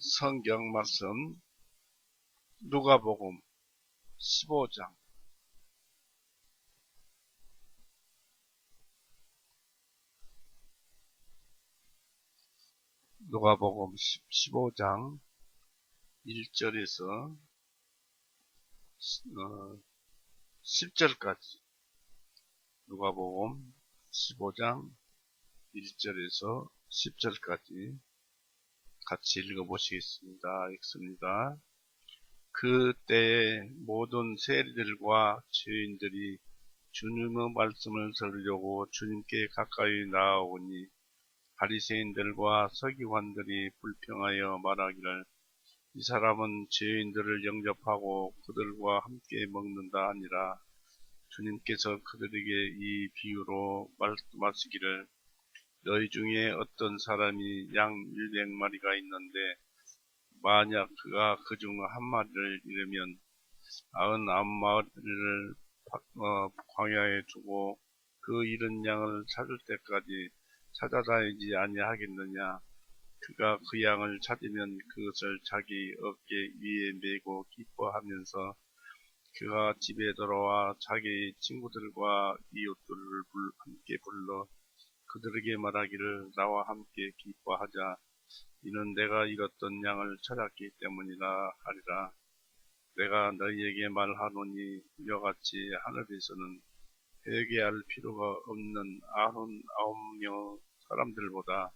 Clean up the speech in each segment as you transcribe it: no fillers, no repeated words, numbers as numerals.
성경 말씀 누가복음 15장 누가복음 15장 1절에서 10절까지 누가복음 15장 1절에서 10절까지 같이 읽어보시겠습니다. 읽습니다. 그 때에 모든 세리들과 죄인들이 주님의 말씀을 들으려고 주님께 가까이 나아오니 바리새인들과 서기관들이 불평하여 말하기를 이 사람은 죄인들을 영접하고 그들과 함께 먹는다 하니라. 주님께서 그들에게 이 비유로 말씀하시기를 너희 중에 어떤 사람이 양 100마리가 있는데 만약 그가 그중 한 마리를 잃으면 99마리를 광야에 두고 그 잃은 양을 찾을 때까지 찾아다니지 아니하겠느냐. 그가 그 양을 찾으면 그것을 자기 어깨 위에 메고 기뻐하면서 그가 집에 돌아와 자기 친구들과 이웃들을 함께 불러 그들에게 말하기를 나와 함께 기뻐하자. 이는 내가 잃었던 양을 찾았기 때문이라 하리라. 내가 너희에게 말하노니 이와같이 하늘에서는 회개할 필요가 없는 99명 사람들보다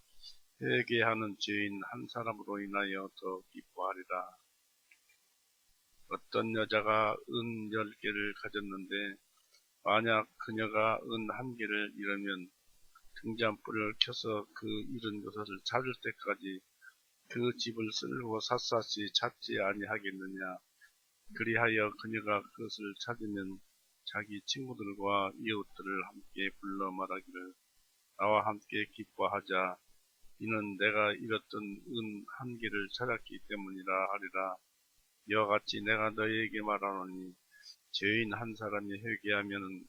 회개하는 죄인 한 사람으로 인하여 더 기뻐하리라. 어떤 여자가 은 10개를 가졌는데 만약 그녀가 은 1개를 잃으면 등잔불을 켜서 그 잃은 것을 찾을 때까지 그 집을 쓸고 샅샅이 찾지 아니하겠느냐. 그리하여 그녀가 그것을 찾으면 자기 친구들과 이웃들을 함께 불러 말하기를 나와 함께 기뻐하자. 이는 내가 잃었던 은 1개를 찾았기 때문이라 하리라. 이와 같이 내가 너희에게 말하노니 죄인 한 사람이 회개하면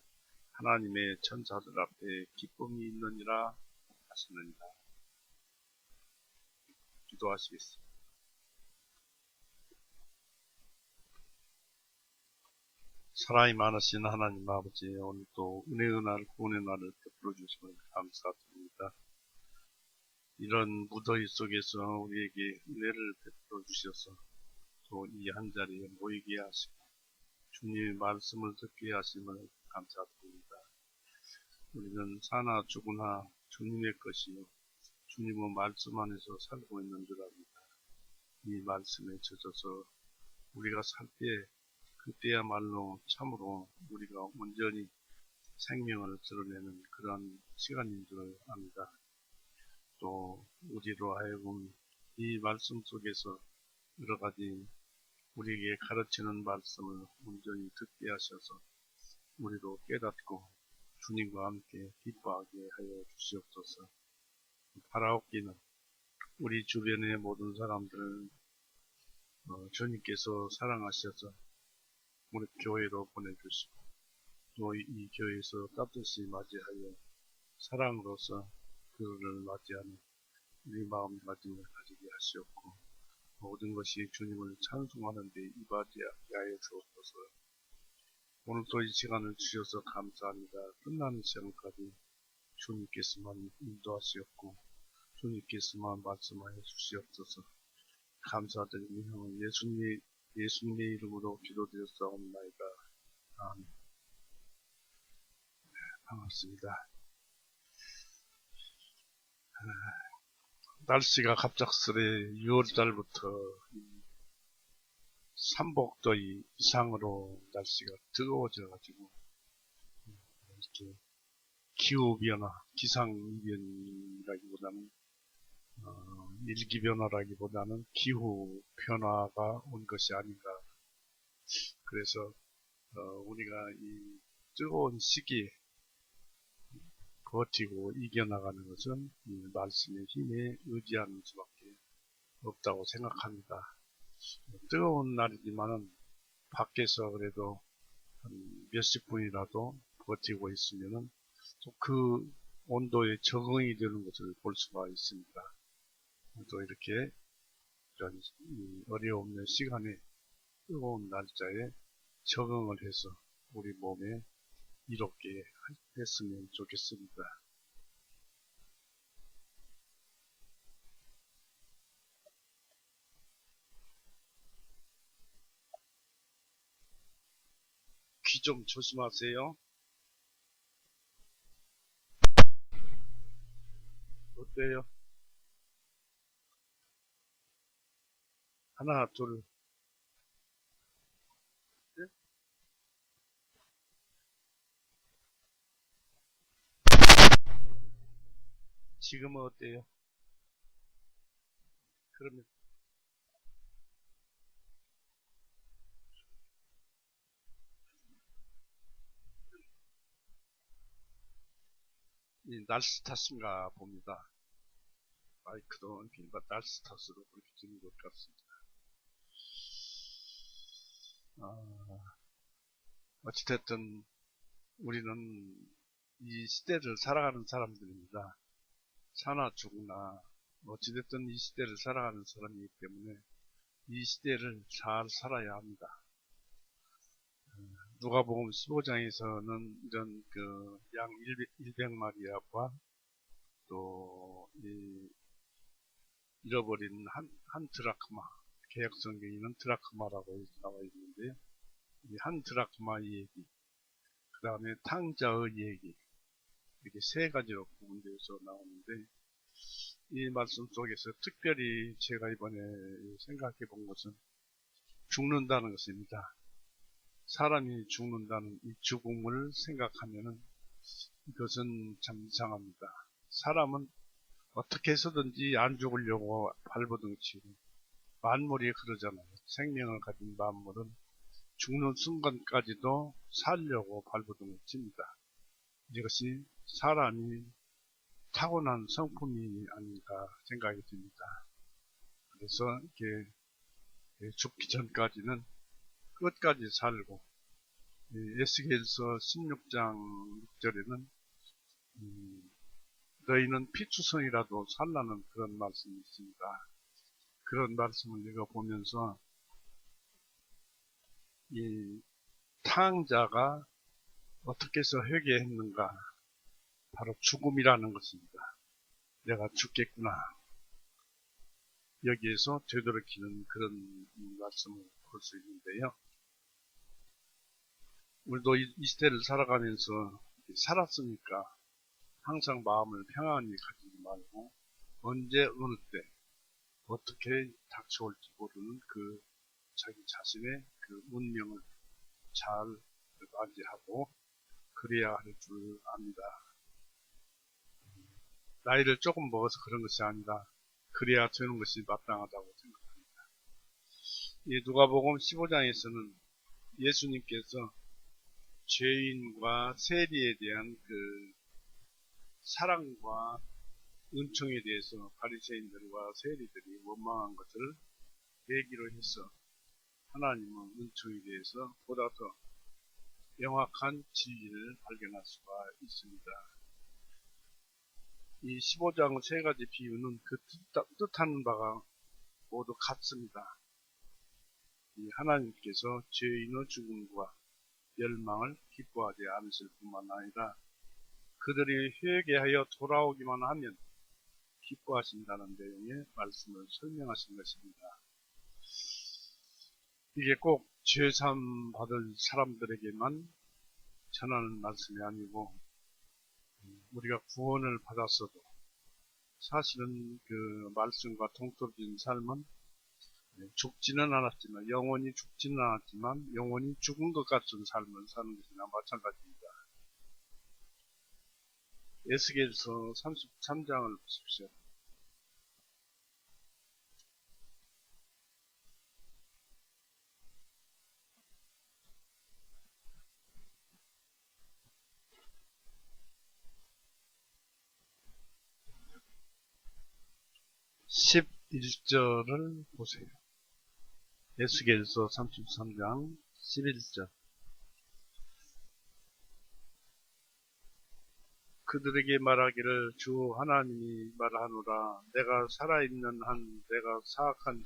하나님의 천사들 앞에 기쁨이 있느니라 하시느니라. 기도하시겠습니다. 사랑이 많으신 하나님 아버지, 오늘도 은혜의 날, 구원의 날을 베풀어 주심을 감사드립니다. 이런 무더위 속에서 우리에게 은혜를 베풀어 주셔서 또 이 한 자리에 모이게 하시고 주님의 말씀을 듣게 하심을 감사드립니다. 우리는 사나 죽으나 주님의 것이요 주님의 말씀 안에서 살고 있는 줄 압니다. 이 말씀에 젖어서 우리가 살 때 그때야말로 참으로 우리가 온전히 생명을 드러내는 그런 시간인 줄 압니다. 또 우리로 하여금 이 말씀 속에서 여러 가지 우리에게 가르치는 말씀을 온전히 듣게 하셔서 우리도 깨닫고 주님과 함께 기뻐하게 하여 주시옵소서. 바라옵기는 우리 주변의 모든 사람들을 주님께서 사랑하셔서 우리 교회로 보내주시고 또 이 교회에서 따뜻이 맞이하여 사랑으로서 그를 맞이하는 우리 마음가짐을 가지게 하시옵고 모든 것이 주님을 찬송하는 데 이바지하게 하여 주옵소서. 오늘도 이 시간을 주셔서 감사합니다. 끝나는 시간까지 주님께서만 인도하시옵고 주님께서만 말씀하여 주시옵소서. 감사드리며 예수님의 이름으로 기도드렸사옵나이다. 아멘. 반갑습니다. 날씨가 갑작스레 6월달부터 삼복더위 이상으로 날씨가 뜨거워져가지고 이렇게 기후변화, 기상변이라기보다는 일기변화라기보다는 기후변화가 온 것이 아닌가. 그래서 우리가 이 뜨거운 시기에 버티고 이겨나가는 것은 이 말씀의 힘에 의지하는 수밖에 없다고 생각합니다. 뜨거운 날이지만은 밖에서 그래도 한 몇십 분이라도 버티고 있으면은 또 그 온도에 적응이 되는 것을 볼 수가 있습니다. 또 이렇게 이런 이 어려움의 시간에 뜨거운 날짜에 적응을 해서 우리 몸에 이롭게 했으면 좋겠습니다. 귀 좀 조심하세요. 어때요? 하나, 둘, 셋. 지금은 어때요? 그러면 이 날씨 탓인가 봅니다. 마이크도 날씨 탓으로 그렇게 되는 것 같습니다. 어찌됐든 우리는 이 시대를 살아가는 사람들입니다. 사나 죽으나 어찌됐든 이 시대를 살아가는 사람이기 때문에 이 시대를 잘 살아야 합니다. 누가복음 15장에서는 이런 그 양 100마리와 또 잃어버린 한 드라크마, 개혁성경에는 드라크마라고 나와 있는데요. 이 한 드라크마의 얘기, 그 다음에 탕자의 얘기, 이렇게 세 가지로 구분되어서 나오는데, 이 말씀 속에서 특별히 제가 이번에 생각해 본 것은 죽는다는 것입니다. 사람이 죽는다는 이 죽음을 생각하면은 이것은 참 이상합니다. 사람은 어떻게 해서든지 안 죽으려고 발버둥치고 만물이 그러잖아요. 생명을 가진 만물은 죽는 순간까지도 살려고 발버둥을 칩니다. 이것이 사람이 타고난 성품이 아닌가 생각이 듭니다. 그래서 이렇게 죽기 전까지는 끝까지 살고, 에스겔서 16장 6절에는 너희는 피투성이라도 살라는 그런 말씀이 있습니다. 그런 말씀을 읽어보면서 이 탕자가 어떻게 해서 회개했는가, 바로 죽음이라는 것입니다. 내가 죽겠구나. 여기에서 되돌이키는 그런 말씀을 볼 수 있는데요. 우리도 이 시대를 살아가면서 살았으니까 항상 마음을 평안히 가지지 말고 언제 어느 때 어떻게 닥쳐올지 모르는 그 자기 자신의 그 운명을 잘 맞이하고 그래야 할 줄 압니다. 나이를 조금 먹어서 그런 것이 아니라 그래야 되는 것이 마땅하다고 생각합니다. 이 누가복음 15장에서는 예수님께서 죄인과 세리에 대한 그 사랑과 은총에 대해서 바리새인들과 세리들이 원망한 것을 계기로 해서 하나님은 은총에 대해서 보다 더 명확한 진리를 발견할 수가 있습니다. 이 15장 세 가지 비유는 그 뜻하는 바가 모두 같습니다. 이 하나님께서 죄인의 죽음과 멸망을 기뻐하지 않으실 뿐만 아니라 그들이 회개하여 돌아오기만 하면 기뻐하신다는 내용의 말씀을 설명하신 것입니다. 이게 꼭 죄사함 받을 사람들에게만 전하는 말씀이 아니고 우리가 구원을 받았어도 사실은 그 말씀과 동떨어진 삶은 죽지는 않았지만 영원히 죽지는 않았지만 영원히 죽은 것 같은 삶을 사는 것이나 마찬가지입니다. 에스겔서 33장을 보십시오. (11절을) 보세요. 에스겔서 33장 11절. 그들에게 말하기를 주 하나님이 말하노라. 내가 살아있는 한 내가 사악한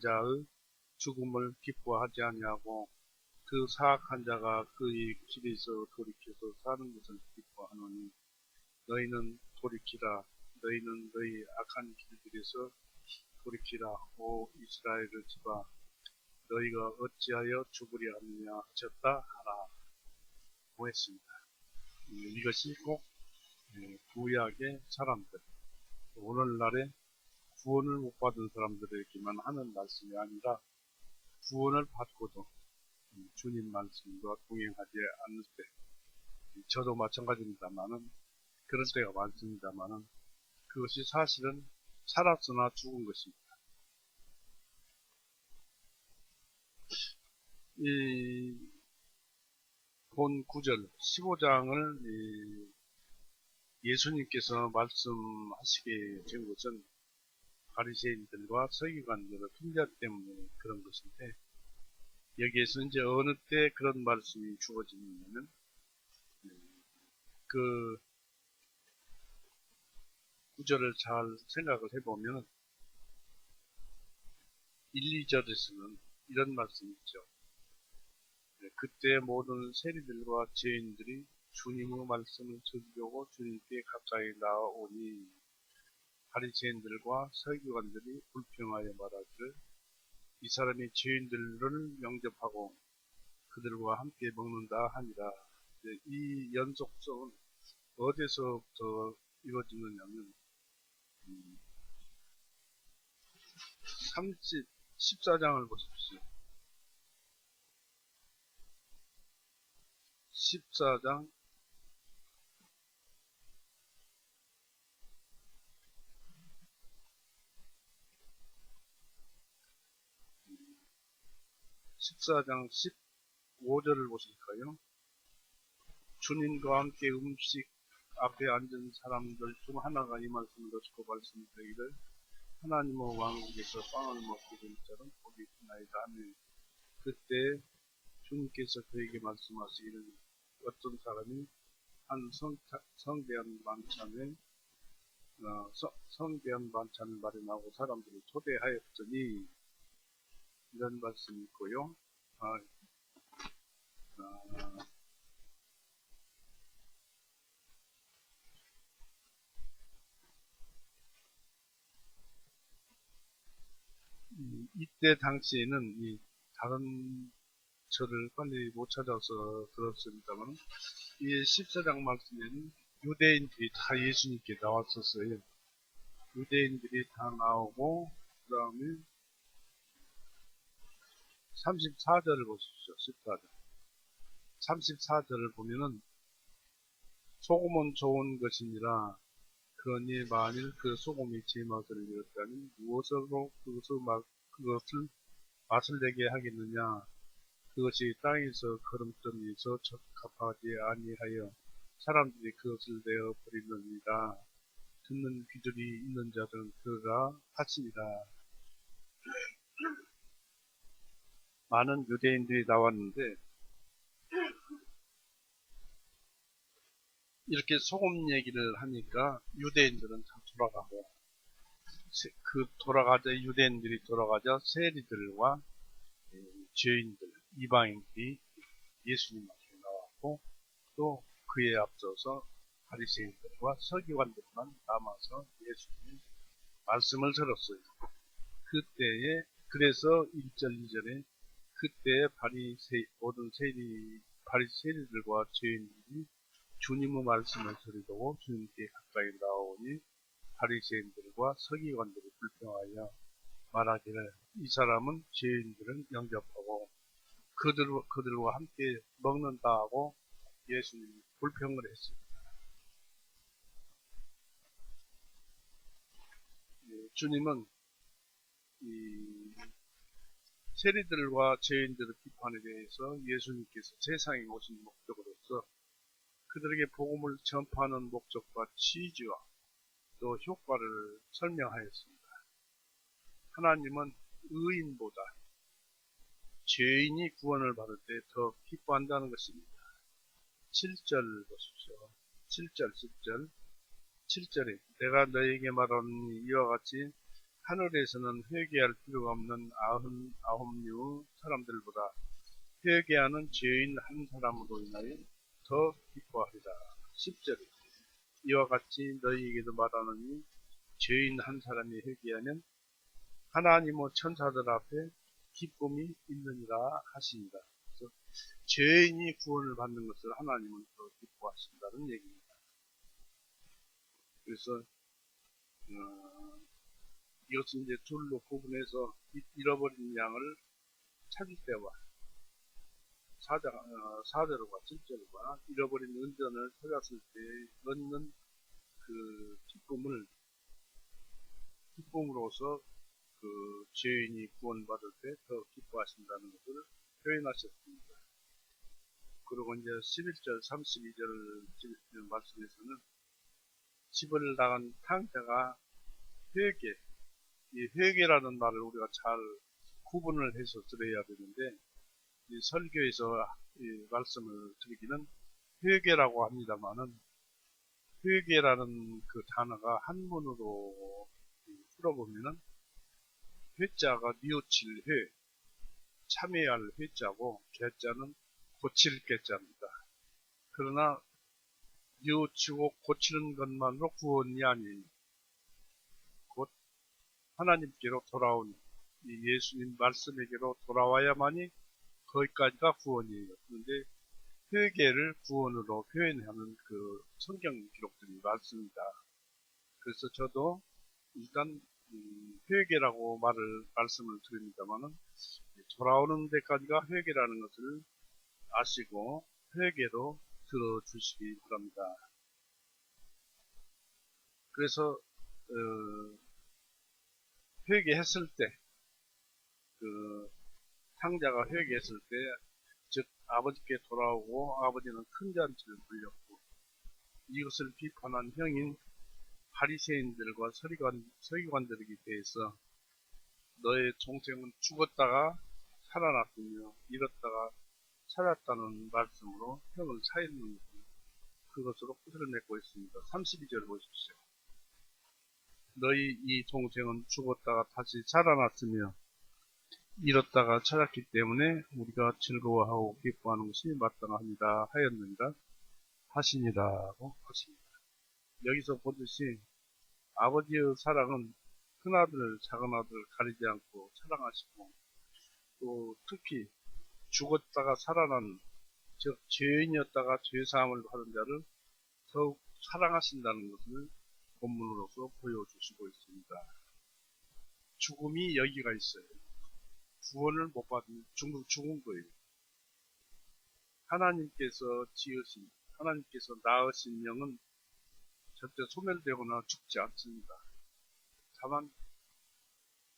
자의 죽음을 기뻐하지 아니하고 그 사악한 자가 그의 길에서 돌이켜서 사는 것을 기뻐하노니 너희는 돌이키라. 너희는 너희 악한 길들에서 돌이키라. 오 이스라엘의 집아, 너희가 어찌하여 죽으려 하느냐 하셨다 하라 고 했습니다. 이것이 꼭 구약의 사람들, 오늘날에 구원을 못 받은 사람들에게만 하는 말씀이 아니라 구원을 받고도 주님 말씀과 동행하지 않을 때, 저도 마찬가지입니다만은 그럴 때가 많습니다만은 그것이 사실은 살았으나 죽은 것입니다. 이 본 구절 15장을 예수님께서 말씀하시게 된 것은 바리새인들과 서기관들의 분별 때문에 그런 것인데, 여기에서 이제 어느 때 그런 말씀이 주어지냐면 그 구절을 잘 생각을 해보면 1, 2절에서는 이런 말씀이 있죠. 그때 모든 세리들과 죄인들이 주님의 말씀을 들으려고 주님께 가까이 나오니 바리새인들과 서기관들이 불평하여 말하기를 이 사람이 죄인들을 영접하고 그들과 함께 먹는다 하니라. 이 연속성은 어디서부터 이루어지느냐면 14장을 보십시오. 14장 15절을 보실까요? 주님과 함께 음식 앞에 앉은 사람들 중 하나가 이 말씀을 듣고 말씀드리기를 하나님의 왕국에서 빵을 먹게 된 자는 복이 있나이다 하며, 그때 주님께서 그에게 말씀하시기를 어떤 사람이 한 성대한 반찬을 마련하고 사람들을 초대하였더니, 이런 말씀이 있고요. 이때 당시에는 이 다른 절을 빨리 못 찾아서 들었습니다만, 이 14장 말씀에는 유대인들이 다 예수님께 나왔었어요. 유대인들이 다 나오고, 그 다음에 34절을 보십시오. 14절. 34절을 보면은 소금은 좋은 것이니라. 그러니 만일 그 소금이 제 맛을 잃었다면 무엇으로 그것을 맛을 내게 하겠느냐. 그것이 땅에서 거름더미에서 적합하지 아니하여 사람들이 그것을 내어 버리느니라. 듣는 귀들이 있는 자들은 들으라 하시니라. 많은 유대인들이 나왔는데 이렇게 소금 얘기를 하니까 유대인들은 다 돌아가고, 유대인들이 돌아가자 세리들과 죄인들, 이방인들이 예수님 앞에 나왔고, 또 그에 앞서서 바리새인들과 서기관들만 남아서 예수님 말씀을 들었어요. 그때에, 그래서 1절 2절에 그때 모든 바리새인들과 죄인들이 주님의 말씀을 들으려고 주님께 가까이 나오니 바리새인들과 서기관들이 불평하여 말하기를 이 사람은 죄인들을 영접하고 그들과 함께 먹는다 하고 예수님이 불평을 했습니다. 주님은 이 세리들과 죄인들의 비판에 대해서 예수님께서 세상에 오신 목적으로서 그들에게 복음을 전파하는 목적과 취지와 또 효과를 설명하였습니다. 하나님은 의인보다 죄인이 구원을 받을 때 더 기뻐한다는 것입니다. 7절 보십시오. 7절, 10절, 7절에 내가 너에게 말하노니 이와 같이 하늘에서는 회개할 필요가 없는 99류 사람들보다 회개하는 죄인 한 사람으로 인하여 더 기뻐하리라. 10절에 이와 같이 너희에게도 말하노니 죄인 한 사람이 회개하면 하나님의 천사들 앞에 기쁨이 있느니라 하시니라. 그래서 죄인이 구원을 받는 것을 하나님은 더 기뻐하신다는 얘기입니다. 그래서 이것은 이제 둘로 구분해서 잃어버린 양을 찾을 때와 4절과 7절과 잃어버린 은전을 찾았을 때 얻는 그 기쁨으로서 그 죄인이 구원받을 때 더 기뻐하신다는 것을 표현하셨습니다. 그리고 이제 11절, 32절 말씀에서는 집을 나간 탕자가 이 회개라는 말을 우리가 잘 구분을 해서 들어야 되는데, 이 설교에서 이 말씀을 드리기는 회개라고 합니다만은, 회개라는 그 단어가 한문으로 풀어보면은, 회자가 뉘우칠 회, 참여할 회자고, 개자는 고칠 개자입니다. 그러나, 뉘우치고 고치는 것만으로 구원이 아니에요. 곧 하나님께로 돌아온 이 예수님 말씀에게로 돌아와야만이 거기까지가 구원이에요. 그런데 회개를 구원으로 표현하는 그 성경 기록들이 많습니다. 그래서 저도 일단 회개라고 말씀을 드립니다만은 돌아오는 데까지가 회개라는 것을 아시고 회개로 들어주시기 바랍니다. 그래서 회개했을 때, 그 탕자가 회개했을 때, 즉 아버지께 돌아오고 아버지는 큰 잔치를 벌렸고 이것을 비판한 형인 바리새인들과 서기관들에게 대해서 너의 동생은 죽었다가 살아났으며 잃었다가 찾았다는 말씀으로 형을 사했는 그것으로 끝을 맺고 있습니다. 32절 보십시오. 너희 이 동생은 죽었다가 다시 살아났으며 잃었다가 찾았기 때문에 우리가 즐거워하고 기뻐하는 것이 마땅합니다. 하였느니라 하시니라고 하십니다. 여기서 보듯이 아버지의 사랑은 큰아들 작은아들 가리지 않고 사랑하시고, 또 특히 죽었다가 살아난, 즉 죄인이었다가 죄사함을 받은 자를 더욱 사랑하신다는 것을 본문으로서 보여주시고 있습니다. 죽음이 여기가 있어요. 구원을 못 받은 죽은 거예요. 하나님께서 낳으신 영은 절대 소멸되거나 죽지 않습니다. 다만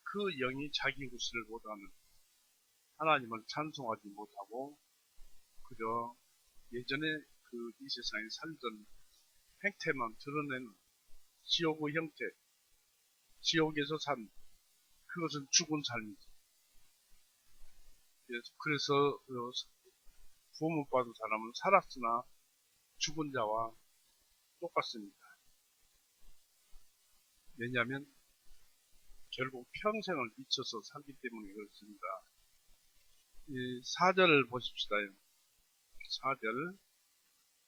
그 영이 자기 구실을 못하는, 하나님을 찬송하지 못하고 그저 예전에 이 세상에 살던 행태만 드러내는 지옥의 형태, 지옥에서 산 그것은 죽은 삶이죠. 그래서 구원 받은 사람은 살았으나 죽은 자와 똑같습니다. 왜냐하면 결국 평생을 미쳐서 살기 때문에 그렇습니다. 이 4절을 보십시다. 4절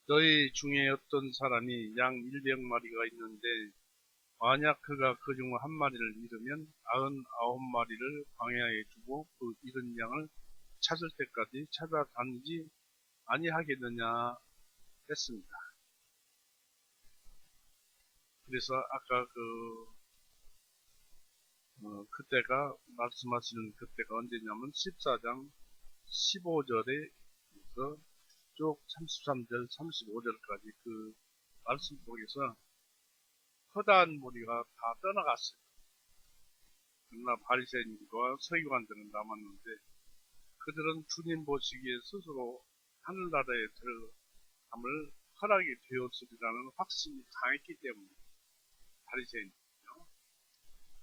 너희 중에 어떤 사람이 양 100마리가 있는데 만약 그가 그 중 한 마리를 잃으면 99마리를 광야에 두고 그 잃은 양을 찾을 때까지 찾아다니지 아니하겠느냐 했습니다. 그래서 아까 그때가 말씀하시는 그때가 언제냐면 14장 15절에 쭉 33절 35절까지 그 말씀 속에서 허다한 무리가 다 떠나갔어요. 그러나 바리새인과 서기관들은 남았는데 그들은 주님 보시기에 스스로 하늘나라에 들어감을 허락이 되었으리라는 확신이 강했기 때문에 바리새인이요.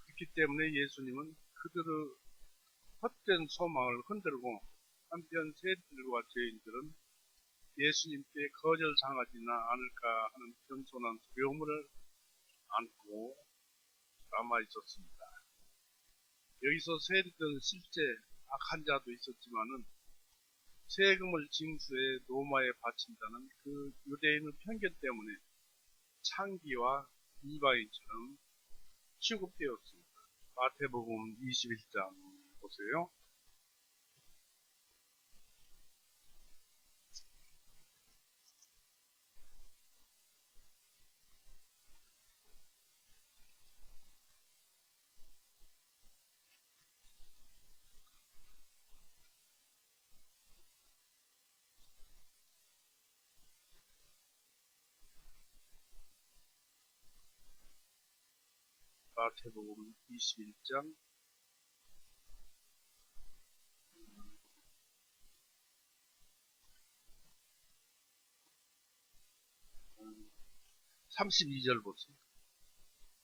그렇기 때문에 예수님은 그들의 헛된 소망을 흔들고 한편 세리들과 죄인들은 예수님께 거절당하지나 않을까 하는 겸손한 두려움을 안고 남아 있었습니다. 여기서 세리들은 실제 악한 자도 있었지만은 세금을 징수해 로마에 바친다는 그 유대인의 편견 때문에 창기와 이방인처럼 취급되었습니다. 마태복음 21장 보세요. 마태복음 21장 32절 보세요.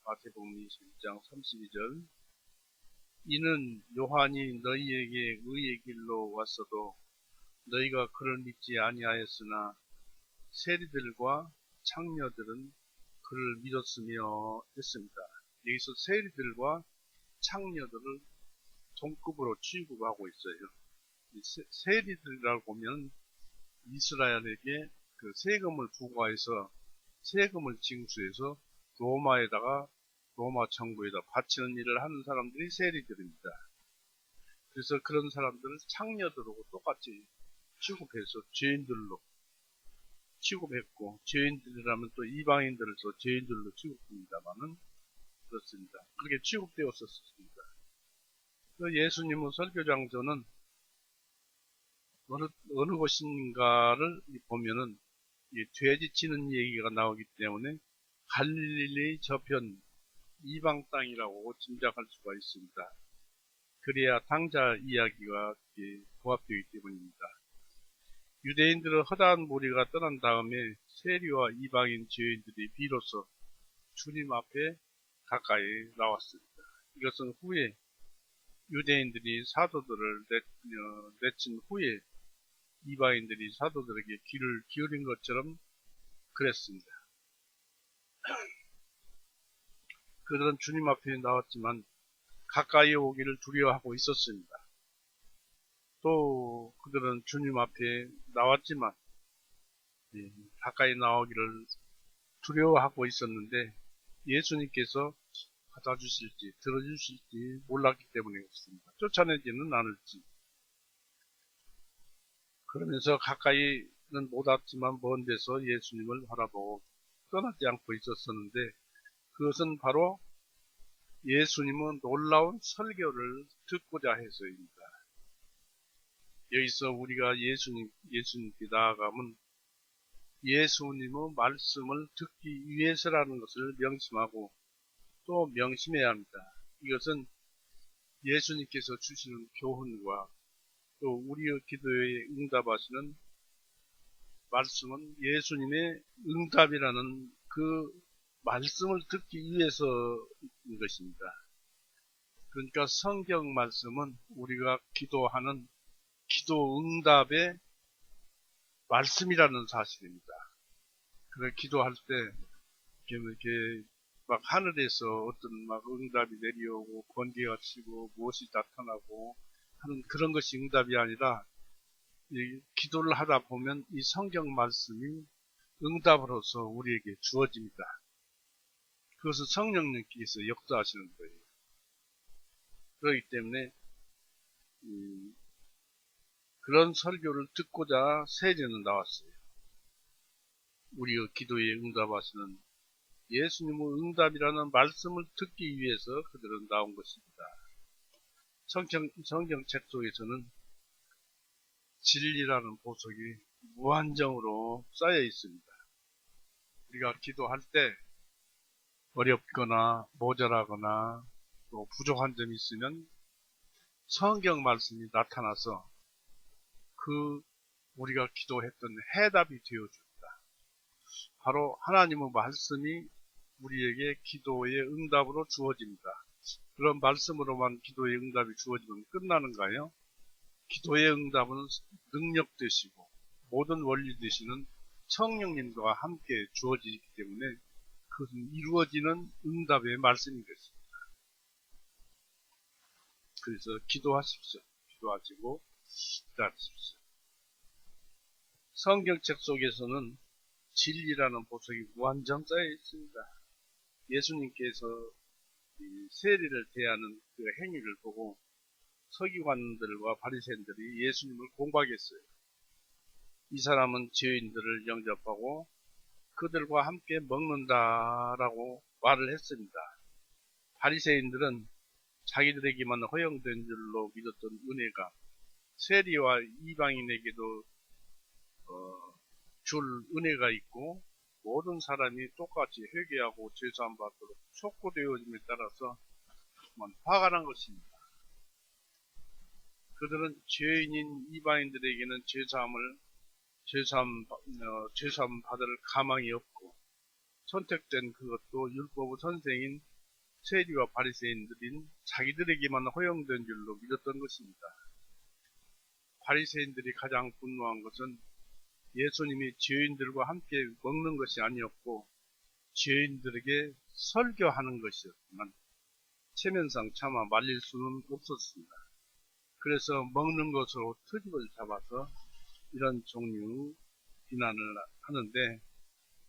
마태복음 21장 32절. 이는 요한이 너희에게 의의 길로 왔어도 너희가 그를 믿지 아니하였으나 세리들과 창녀들은 그를 믿었으며 했습니다. 여기서 세리들과 창녀들을 동급으로 취급하고 있어요. 세리들이라고 보면 이스라엘에게 그 세금을 부과해서 세금을 징수해서 로마 정부에다 바치는 일을 하는 사람들이 세리들입니다. 그래서 그런 사람들을 창녀들하고 똑같이 취급해서 죄인들로 취급했고, 죄인들이라면 또 이방인들을 또 죄인들로 취급합니다만은 그렇습니다. 그렇게 취급되었었습니다. 예수님의 설교장소는 어느 곳인가를 보면은 이 돼지 치는 얘기가 나오기 때문에 갈릴리 저편 이방 땅이라고 짐작할 수가 있습니다. 그래야 당자 이야기가 부합되기 때문입니다. 유대인들의 허다한 무리가 떠난 다음에 세리와 이방인 죄인들이 비로소 주님 앞에 가까이 나왔습니다. 이것은 후에 유대인들이 사도들을 내친 후에 이방인들이 사도들에게 귀를 기울인 것처럼 그랬습니다. 그들은 주님 앞에 나왔지만 가까이 오기를 두려워하고 있었습니다. 또 그들은 주님 앞에 나왔지만 가까이 나오기를 두려워하고 있었는데 예수님께서 받아주실지 들어주실지 몰랐기 때문에 그렇습니다. 쫓아내지는 않을지. 그러면서 가까이는 못 왔지만 먼 데서 예수님을 바라보고 떠나지 않고 있었었는데 그것은 바로 예수님의 놀라운 설교를 듣고자 해서입니다. 여기서 우리가 예수님께 나아가면 예수님의 말씀을 듣기 위해서라는 것을 명심하고 또 명심해야 합니다. 이것은 예수님께서 주시는 교훈과 또 우리의 기도에 응답하시는 말씀은 예수님의 응답이라는 그 말씀을 듣기 위해서인 것입니다. 그러니까 성경 말씀은 우리가 기도하는 기도 응답의 말씀이라는 사실입니다. 그래 기도할 때 이렇게 막 하늘에서 어떤 막 응답이 내려오고 번개가 치고 무엇이 나타나고 하는 그런 것이 응답이 아니라 기도를 하다 보면 이 성경 말씀이 응답으로서 우리에게 주어집니다. 그것은 성령님께서 역사하시는 거예요. 그렇기 때문에 그런 설교를 듣고자 세례는 나왔어요. 우리의 기도에 응답하시는 예수님의 응답이라는 말씀을 듣기 위해서 그들은 나온 것입니다. 성경책 속에서는 진리라는 보석이 무한정으로 쌓여 있습니다. 우리가 기도할 때 어렵거나 모자라거나 또 부족한 점이 있으면 성경 말씀이 나타나서 그 우리가 기도했던 해답이 되어줍니다. 바로 하나님의 말씀이 우리에게 기도의 응답으로 주어집니다. 그런 말씀으로만 기도의 응답이 주어지면 끝나는가요? 기도의 응답은 능력 되시고 모든 원리 되시는 성령님과 함께 주어지기 때문에 그것은 이루어지는 응답의 말씀인 것입니다. 그래서 기도하십시오. 기도하시고 기다리십시오. 성경책 속에서는 진리라는 보석이 무한정자에 있습니다. 예수님께서 세리를 대하는 그 행위를 보고 서기관들과 바리새인들이 예수님을 공박했어요. 이 사람은 죄인들을 영접하고 그들과 함께 먹는다라고 말을 했습니다. 바리새인들은 자기들에게만 허용된 줄로 믿었던 은혜가 세리와 이방인에게도 줄 은혜가 있고 모든 사람이 똑같이 회개하고 죄사함 받도록 촉구되어짐에 따라서 화가 난 것입니다. 그들은 죄인인 이방인들에게는 죄사함 받을 가망이 없고 선택된 그것도 율법의 선생인 세리와 바리새인들인 자기들에게만 허용된 줄로 믿었던 것입니다. 바리새인들이 가장 분노한 것은 예수님이 죄인들과 함께 먹는 것이 아니었고 죄인들에게 설교하는 것이었지만 체면상 차마 말릴 수는 없었습니다. 그래서 먹는 것으로 트집을 잡아서 이런 종류 비난을 하는데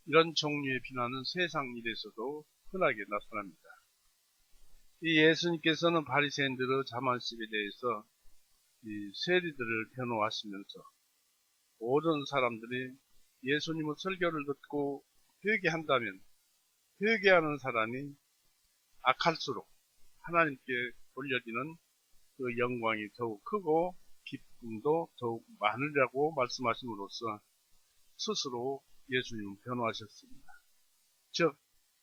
이런 종류의 비난은 세상 일에서도 흔하게 나타납니다. 이 예수님께서는 바리새인들의 자만심에 대해서 이 세리들을 변호하시면서 모든 사람들이 예수님의 설교를 듣고 회개한다면 회개하는 사람이 악할수록 하나님께 돌려지는 그 영광이 더욱 크고 기쁨도 더욱 많으리라고 말씀하심으로써 스스로 예수님을 변호하셨습니다. 즉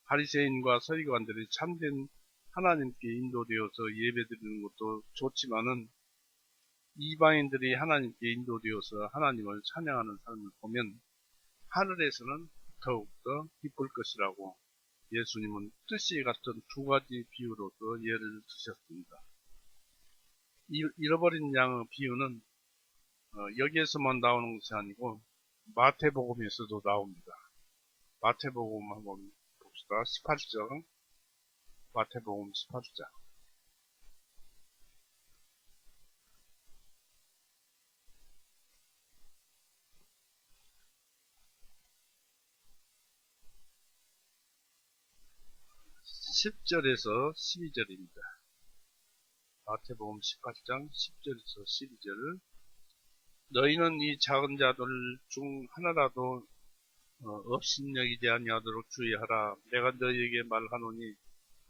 바리새인과 서기관들이 참된 하나님께 인도되어서 예배드리는 것도 좋지만은 이방인들이 하나님께 인도되어서 하나님을 찬양하는 삶을 보면 하늘에서는 더욱더 기쁠 것이라고 예수님은 뜻이 같은 두 가지 비유로서 예를 드셨습니다. 잃어버린 양의 비유는 여기에서만 나오는 것이 아니고 마태복음에서도 나옵니다. 마태복음 한번 봅시다. 18장 마태복음 18장 10절에서 12절입니다. 마태복음 18장 10절에서 12절 너희는 이 작은 자들 중 하나라도 업신여기지 아니하도록 주의하라. 내가 너희에게 말하노니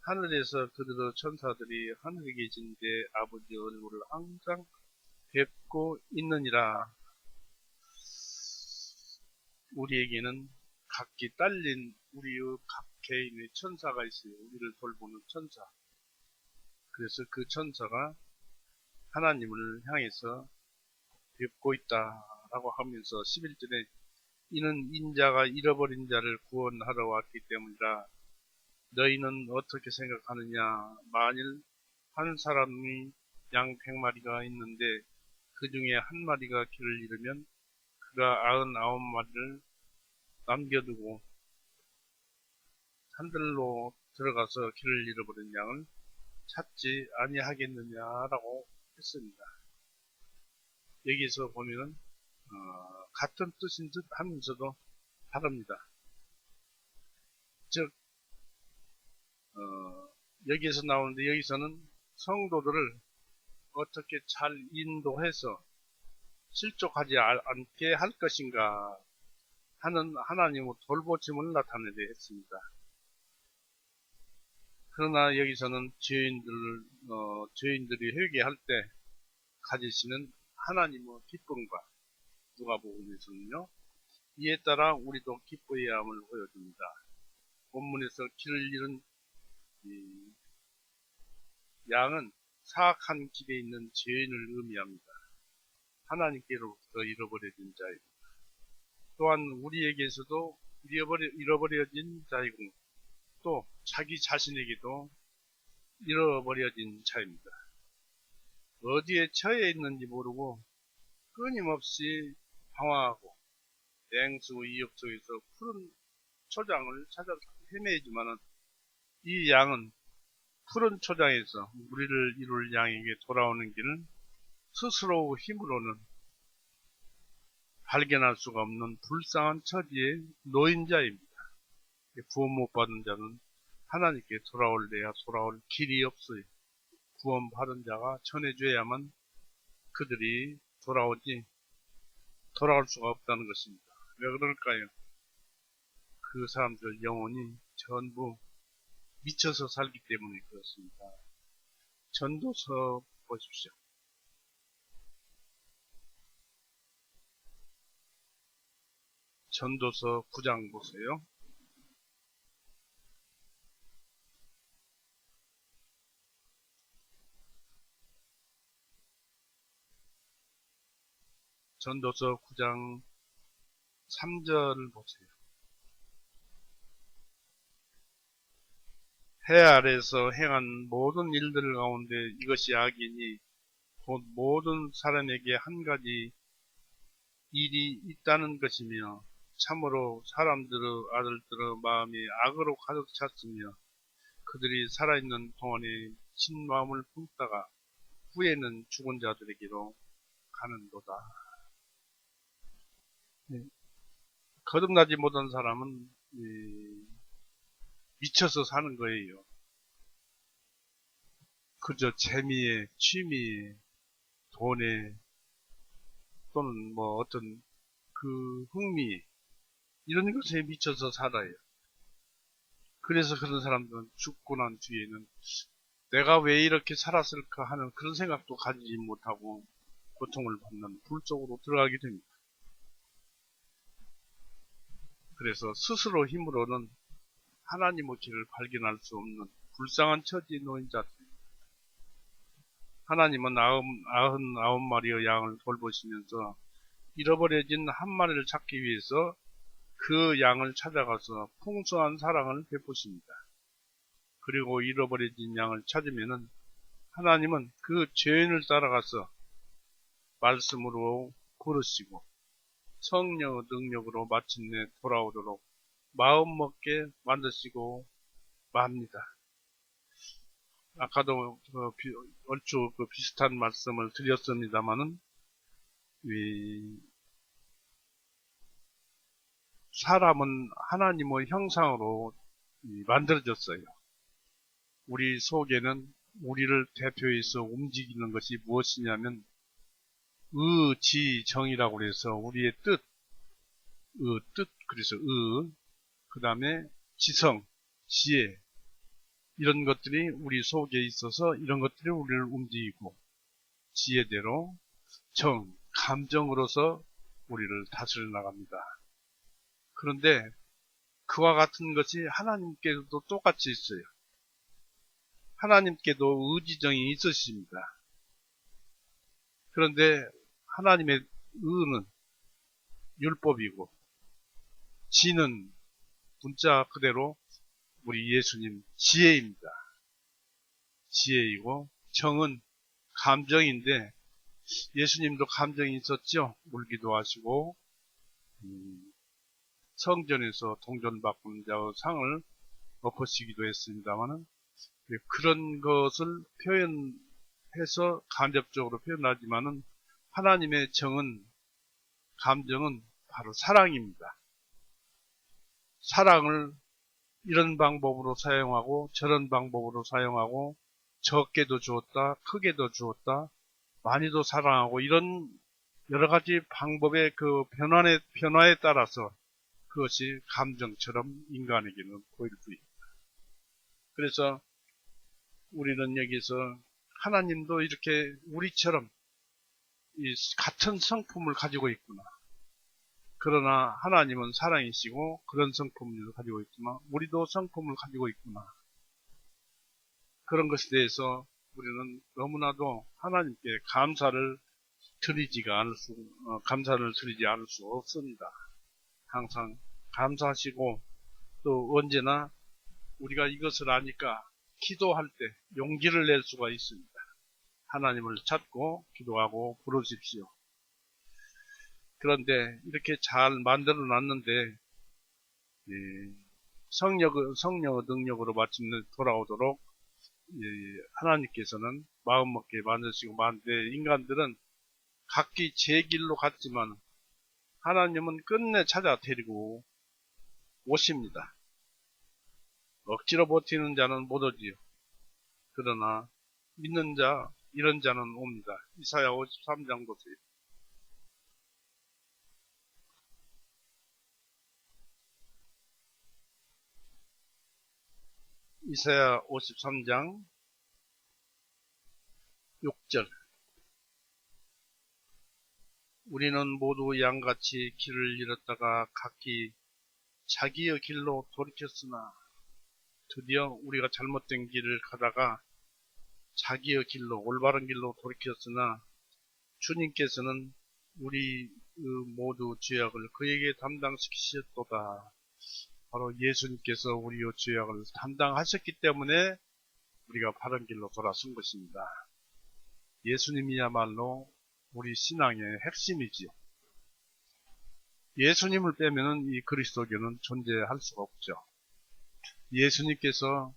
하늘에서 그들의 천사들이 하늘에 계신 내 아버지 얼굴을 항상 뵙고 있느니라. 우리에게는 각기 딸린 우리의 각 개인의 천사가 있어요. 우리를 돌보는 천사. 그래서 그 천사가 하나님을 향해서 뵙고 있다라고 하면서 11절에 이는 인자가 잃어버린 자를 구원하러 왔기 때문이라. 너희는 어떻게 생각하느냐? 만일 한 사람이 양 100마리가 있는데 그 중에 한 마리가 길을 잃으면 그가 99마리를 남겨두고 산들로 들어가서 길을 잃어버린 양을 찾지 아니하겠느냐라고 했습니다. 여기서 보면은 같은 뜻인 듯 하면서도 다릅니다. 즉 여기에서 나오는데 여기서는 성도들을 어떻게 잘 인도해서 실족하지 않게 할 것인가 하는 하나님의 돌보침을 나타내려 했습니다. 그러나 여기서는 죄인들이 회개할 때 가지시는 하나님의 기쁨과 누가복음에서는요 이에 따라 우리도 기뻐해야 함을 보여줍니다. 본문에서 길을 잃은 이 양은 사악한 길에 있는 죄인을 의미합니다. 하나님께로부터 잃어버려진 자이고 또한 우리에게서도 잃어버려진 자이고 또 자기 자신에게도 잃어버려진 자입니다. 어디에 처해 있는지 모르고 끊임없이 방황하고 냉수 이역 속에서 푸른 초장을 찾아 헤매지만은 이 양은 푸른 초장에서 우리를 이룰 양에게 돌아오는 길은 스스로 힘으로는 발견할 수가 없는 불쌍한 처지의 노인자입니다. 구원 못 받은 자는 하나님께 돌아올래야 돌아올 길이 없어요. 구원 받은 자가 전해줘야만 그들이 돌아올 수가 없다는 것입니다. 왜 그럴까요? 그 사람들 영혼이 전부 미쳐서 살기 때문에 그렇습니다. 전도서 보십시오. 전도서 9장 보세요. 전도서 9장 3절을 보세요. 해 아래서 행한 모든 일들 가운데 이것이 악이니 곧 모든 사람에게 한 가지 일이 있다는 것이며 참으로 사람들의 아들들의 마음이 악으로 가득 찼으며 그들이 살아있는 동안에 신마음을 품다가 후에는 죽은 자들에게로 가는도다. 거듭나지 못한 사람은 미쳐서 사는 거예요. 그저 재미에, 취미에, 돈에, 또는 뭐 어떤 그 흥미, 이런 것에 미쳐서 살아요. 그래서 그런 사람들은 죽고 난 뒤에는 내가 왜 이렇게 살았을까 하는 그런 생각도 가지지 못하고 고통을 받는 불 속으로 들어가게 됩니다. 그래서 스스로 힘으로는 하나님의 길을 발견할 수 없는 불쌍한 처지에 놓인 자들입니다. 하나님은 99마리의 양을 돌보시면서 잃어버려진 한 마리를 찾기 위해서 그 양을 찾아가서 풍성한 사랑을 베푸십니다. 그리고 잃어버려진 양을 찾으면은 하나님은 그 죄인을 따라가서 말씀으로 부르시고 성령의 능력으로 마침내 돌아오도록 마음먹게 만드시고 맙니다. 아까도 얼추 비슷한 말씀을 드렸습니다마는 사람은 하나님의 형상으로 만들어졌어요. 우리 속에는 우리를 대표해서 움직이는 것이 무엇이냐면 의지정이라고 해서 우리의 뜻, 그래서 그 다음에 지성, 지혜, 이런 것들이 우리 속에 있어서 이런 것들이 우리를 움직이고 지혜대로 감정으로서 우리를 다스려 나갑니다. 그런데 그와 같은 것이 하나님께도 똑같이 있어요. 하나님께도 의지정이 있으십니다. 그런데 하나님의 의는 율법이고 지는 문자 그대로 우리 예수님 지혜입니다. 지혜이고 정은 감정인데 예수님도 감정이 있었죠. 울기도 하시고 성전에서 동전 바꾸는 자의 상을 엎으시기도 했습니다마는 그런 것을 표현해서 간접적으로 표현하지만은 하나님의 감정은 바로 사랑입니다. 사랑을 이런 방법으로 사용하고 저런 방법으로 사용하고 적게도 주었다, 크게도 주었다, 많이도 사랑하고 이런 여러 가지 방법의 그 변화에 따라서 그것이 감정처럼 인간에게는 보일 수 있다. 그래서 우리는 여기서 하나님도 이렇게 우리처럼 이 같은 성품을 가지고 있구나. 그러나 하나님은 사랑이시고 그런 성품을 가지고 있지만 우리도 성품을 가지고 있구나. 그런 것에 대해서 우리는 너무나도 하나님께 감사를 드리지 않을 수 없습니다. 항상 감사하시고 또 언제나 우리가 이것을 아니까 기도할 때 용기를 낼 수가 있습니다. 하나님을 찾고 기도하고 부르십시오. 그런데 이렇게 잘 만들어 놨는데 성령의 능력으로 마침내 돌아오도록 하나님께서는 마음먹게 만드시고 만드는데 인간들은 각기 제 길로 갔지만 하나님은 끝내 찾아 데리고 오십니다. 억지로 버티는 자는 못 오지요. 그러나 믿는 자, 이런 자는 옵니다. 이사야 53장 보세요. 이사야 53장 6절. 우리는 모두 양같이 길을 잃었다가 각기 자기의 길로 돌이켰으나, 드디어 우리가 잘못된 길을 가다가 자기의 길로, 올바른 길로 돌이켰으나 주님께서는 우리 모두 죄악을 그에게 담당시키셨도다. 바로 예수님께서 우리의 죄악을 담당하셨기 때문에 우리가 바른 길로 돌아선 것입니다. 예수님이야말로 우리 신앙의 핵심이지요. 예수님을 빼면은 이 그리스도교는 존재할 수가 없죠. 예수님께서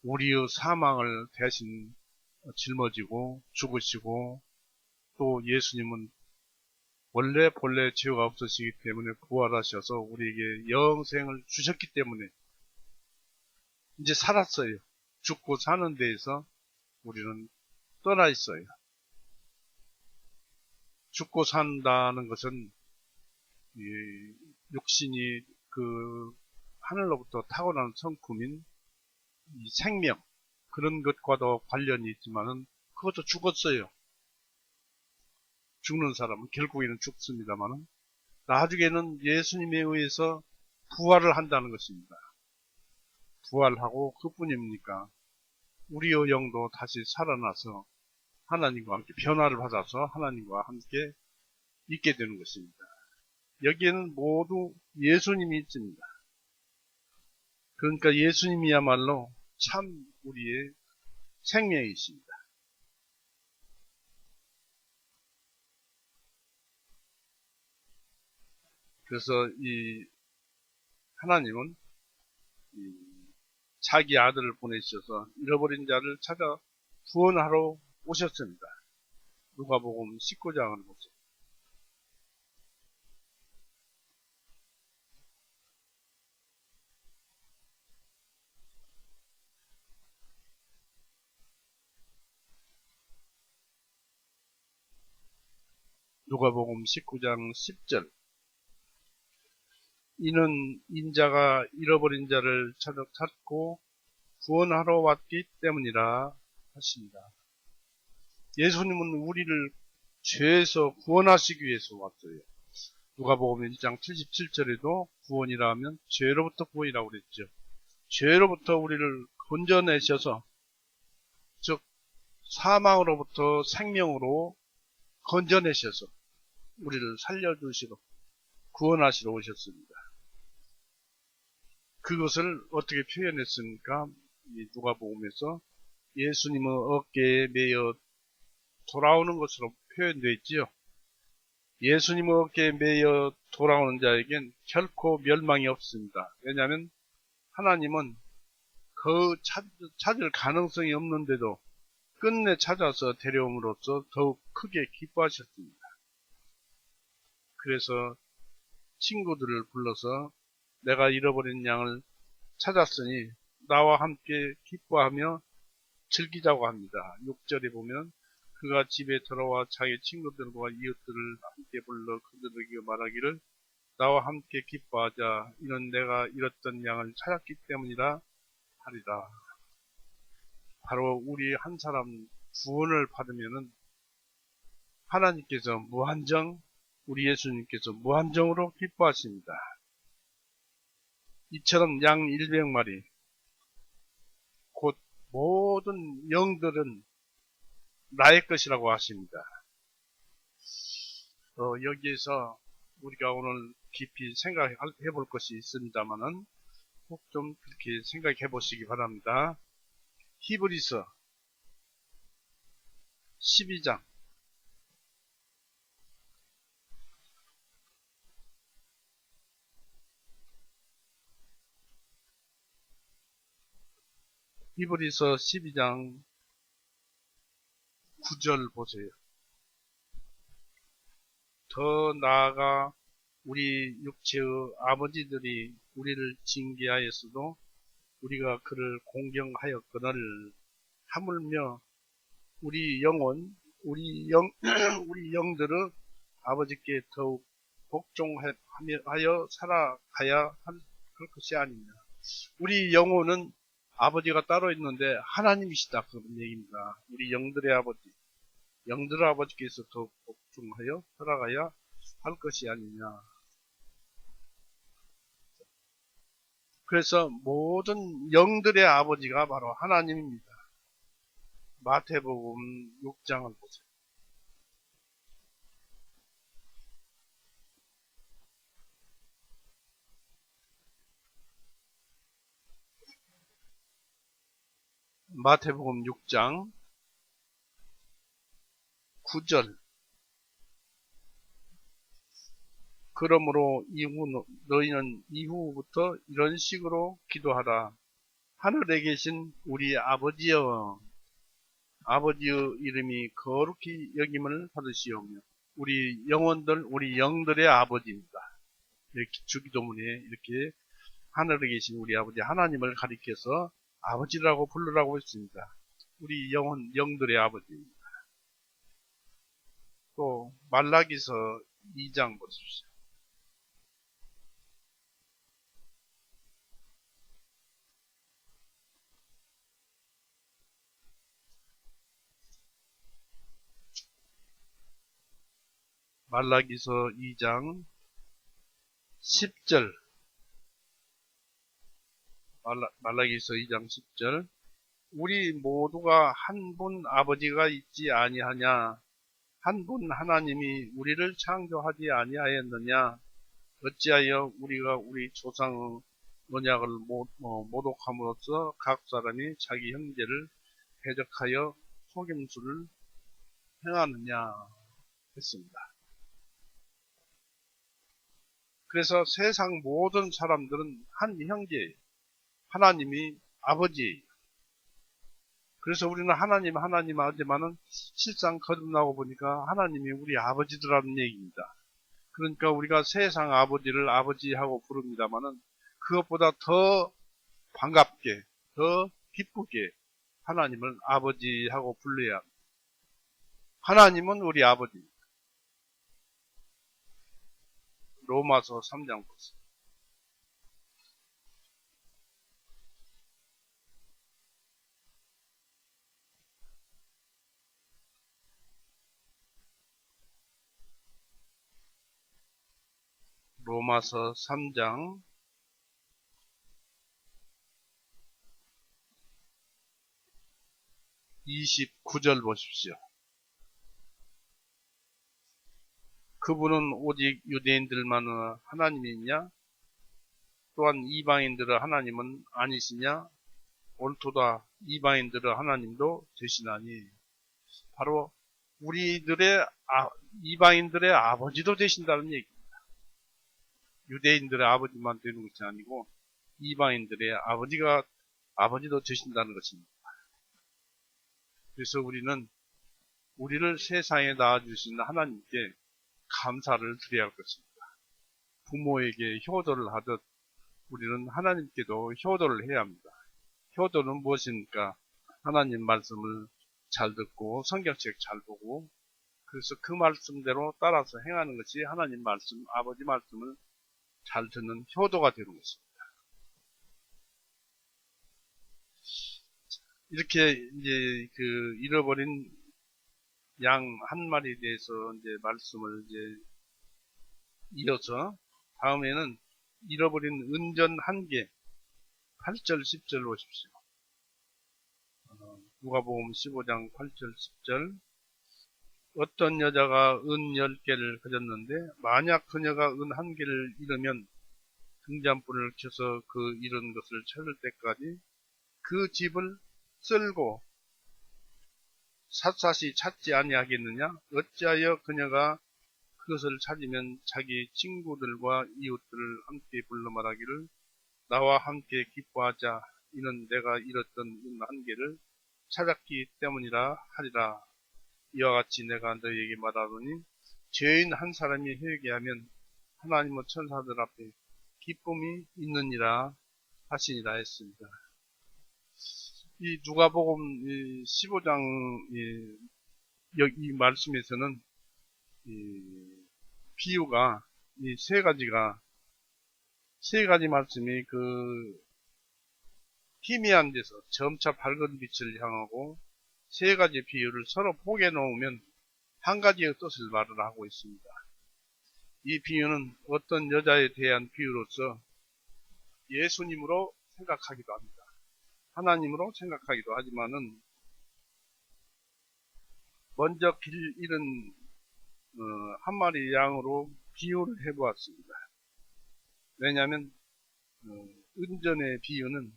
우리의 사망을 대신 짊어지고 죽으시고, 또 예수님은 본래 죄가 없으시기 때문에 부활하셔서 우리에게 영생을 주셨기 때문에 이제 살았어요. 죽고 사는 데에서 우리는 떠나 있어요. 죽고 산다는 것은 육신이 하늘로부터 타고난 성품인 이 생명, 그런 것과도 관련이 있지만은 그것도 죽었어요. 죽는 사람은 결국에는 죽습니다만은 나중에는 예수님에 의해서 부활을 한다는 것입니다. 부활하고 그뿐입니까? 우리의 영도 다시 살아나서 하나님과 함께 변화를 받아서 하나님과 함께 있게 되는 것입니다. 여기에는 모두 예수님이 있습니다. 그러니까 예수님이야말로 참 우리의 생명이십니다. 그래서 이 하나님은 자기 아들을 보내주셔서 잃어버린 자를 찾아 구원하러 오셨습니다. 누가복음 19장을 보세요. 누가복음 19장 10절. 이는 인자가 잃어버린 자를 찾고 구원하러 왔기 때문이라 하십니다. 예수님은 우리를 죄에서 구원하시기 위해서 왔어요. 누가복음 1장 77절에도 구원이라 하면 죄로부터 구원이라고 그랬죠. 죄로부터 우리를 건져내셔서, 즉 사망으로부터 생명으로 건져내셔서 우리를 살려주시러 구원하시러 오셨습니다. 그것을 어떻게 표현했습니까? 누가복음에서 예수님의 어깨에 매여 돌아오는 것으로 표현되어 있지요. 예수님의 어깨에 매여 돌아오는 자에겐 결코 멸망이 없습니다. 왜냐하면 하나님은 그 찾을 가능성이 없는데도 끝내 찾아서 데려옴으로써 더욱 크게 기뻐하셨습니다. 그래서 친구들을 불러서 내가 잃어버린 양을 찾았으니 나와 함께 기뻐하며 즐기자고 합니다. 6절에 보면 그가 집에 들어와 자기 친구들과 이웃들을 함께 불러 그들에게 말하기를 나와 함께 기뻐하자. 이는 내가 잃었던 양을 찾았기 때문이라 하리라. 바로 우리 한 사람 구원을 받으면은 하나님께서 우리 예수님께서 무한정으로 기뻐하십니다. 이처럼 양 100마리, 곧 모든 영들은 나의 것이라고 하십니다. 여기에서 우리가 오늘 깊이 생각해 볼 것이 있습니다만은 꼭 좀 그렇게 생각해 보시기 바랍니다. 히브리서 12장 히브리서 12장 9절 보세요. 더 나아가 우리 육체의 아버지들이 우리를 징계하였어도 우리가 그를 공경하였거늘 하물며 우리 영혼, 우리 영들은 아버지께 더욱 복종하여 살아가야 할 것이 아니냐. 우리 영혼은 아버지가 따로 있는데 하나님이시다 그런 얘기입니다. 우리 영들의 아버지, 영들의 아버지께서 더욱 복종하여 살아가야 할 것이 아니냐. 그래서 모든 영들의 아버지가 바로 하나님입니다. 마태복음 6장을 보세요. 마태복음 6장 9절. 그러므로 너희는 이후부터 이런 식으로 기도하라. 하늘에 계신 우리 아버지여, 아버지의 이름이 거룩히 여김을 받으시오며 우리 영혼들, 우리 영들의 아버지입니다. 이렇게 주기도문에 이렇게 하늘에 계신 우리 아버지 하나님을 가리켜서 아버지라고 부르라고 했습니다. 우리 영들의 아버지입니다. 또 말라기서 2장 보십시오. 말라기서 2장 10절. 말라기서 2장 10절. 우리 모두가 한 분 아버지가 있지 아니하냐? 한 분 하나님이 우리를 창조하지 아니하였느냐? 어찌하여 우리가 우리 조상의 언약을 모독함으로써 각 사람이 자기 형제를 대적하여 속임수를 행하느냐 했습니다. 그래서 세상 모든 사람들은 한 형제예요. 하나님이 아버지예요. 그래서 우리는 하나님 하지만은 실상 거듭나고 보니까 하나님이 우리 아버지더라는 얘기입니다. 그러니까 우리가 세상 아버지를 아버지하고 부릅니다마는 그것보다 더 반갑게, 더 기쁘게 하나님을 아버지하고 불러야 합니다. 하나님은 우리 아버지입니다. 로마서 3장 보세요. 로마서 3장 29절 보십시오. 그분은 오직 유대인들만의 하나님이냐? 또한 이방인들의 하나님은 아니시냐? 옳도다. 이방인들의 하나님도 되시나니. 바로 이방인들의 아버지도 되신다는 얘기입니다. 유대인들의 아버지만 되는 것이 아니고 이방인들의 아버지도 되신다는 것입니다. 그래서 우리를 세상에 낳아주신 하나님께 감사를 드려야 할 것입니다. 부모에게 효도를 하듯 우리는 하나님께도 효도를 해야 합니다. 효도는 무엇입니까? 하나님 말씀을 잘 듣고 성경책 잘 보고 그래서 그 말씀대로 따라서 행하는 것이 하나님 말씀, 아버지 말씀을 잘 듣는 효도가 되는 것입니다. 이렇게 이제 그 잃어버린 양 한 마리에 대해서 이제 말씀을 이제 이어서 다음에는 잃어버린 은전 한 개 8절 10절 보십시오. 누가복음 15장 8절 10절. 어떤 여자가 은 10개를 가졌는데 만약 그녀가 은 한 개를 잃으면 등잔불을 켜서 그 잃은 것을 찾을 때까지 그 집을 쓸고 샅샅이 찾지 아니하겠느냐? 어찌하여 그녀가 그것을 찾으면 자기 친구들과 이웃들을 함께 불러 말하기를 나와 함께 기뻐하자 이는 내가 잃었던 은 한 개를 찾았기 때문이라 하리라. 이와 같이 내가 너희에게 말하노니 죄인 한 사람이 회개하면 하나님의 천사들 앞에 기쁨이 있느니라 하시니라 했습니다. 이 누가복음 15장 이 말씀에서는 이 비유가 이 세 가지 말씀이 그 희미한 데서 점차 밝은 빛을 향하고 세 가지 비유를 서로 포개 놓으면 한 가지의 뜻을 말을 하고 있습니다. 이 비유는 어떤 여자에 대한 비유로서 예수님으로 생각하기도 합니다. 하나님으로 생각하기도 하지만은 먼저 길 잃은 한 마리 양으로 비유를 해보았습니다. 왜냐하면 은전의 비유는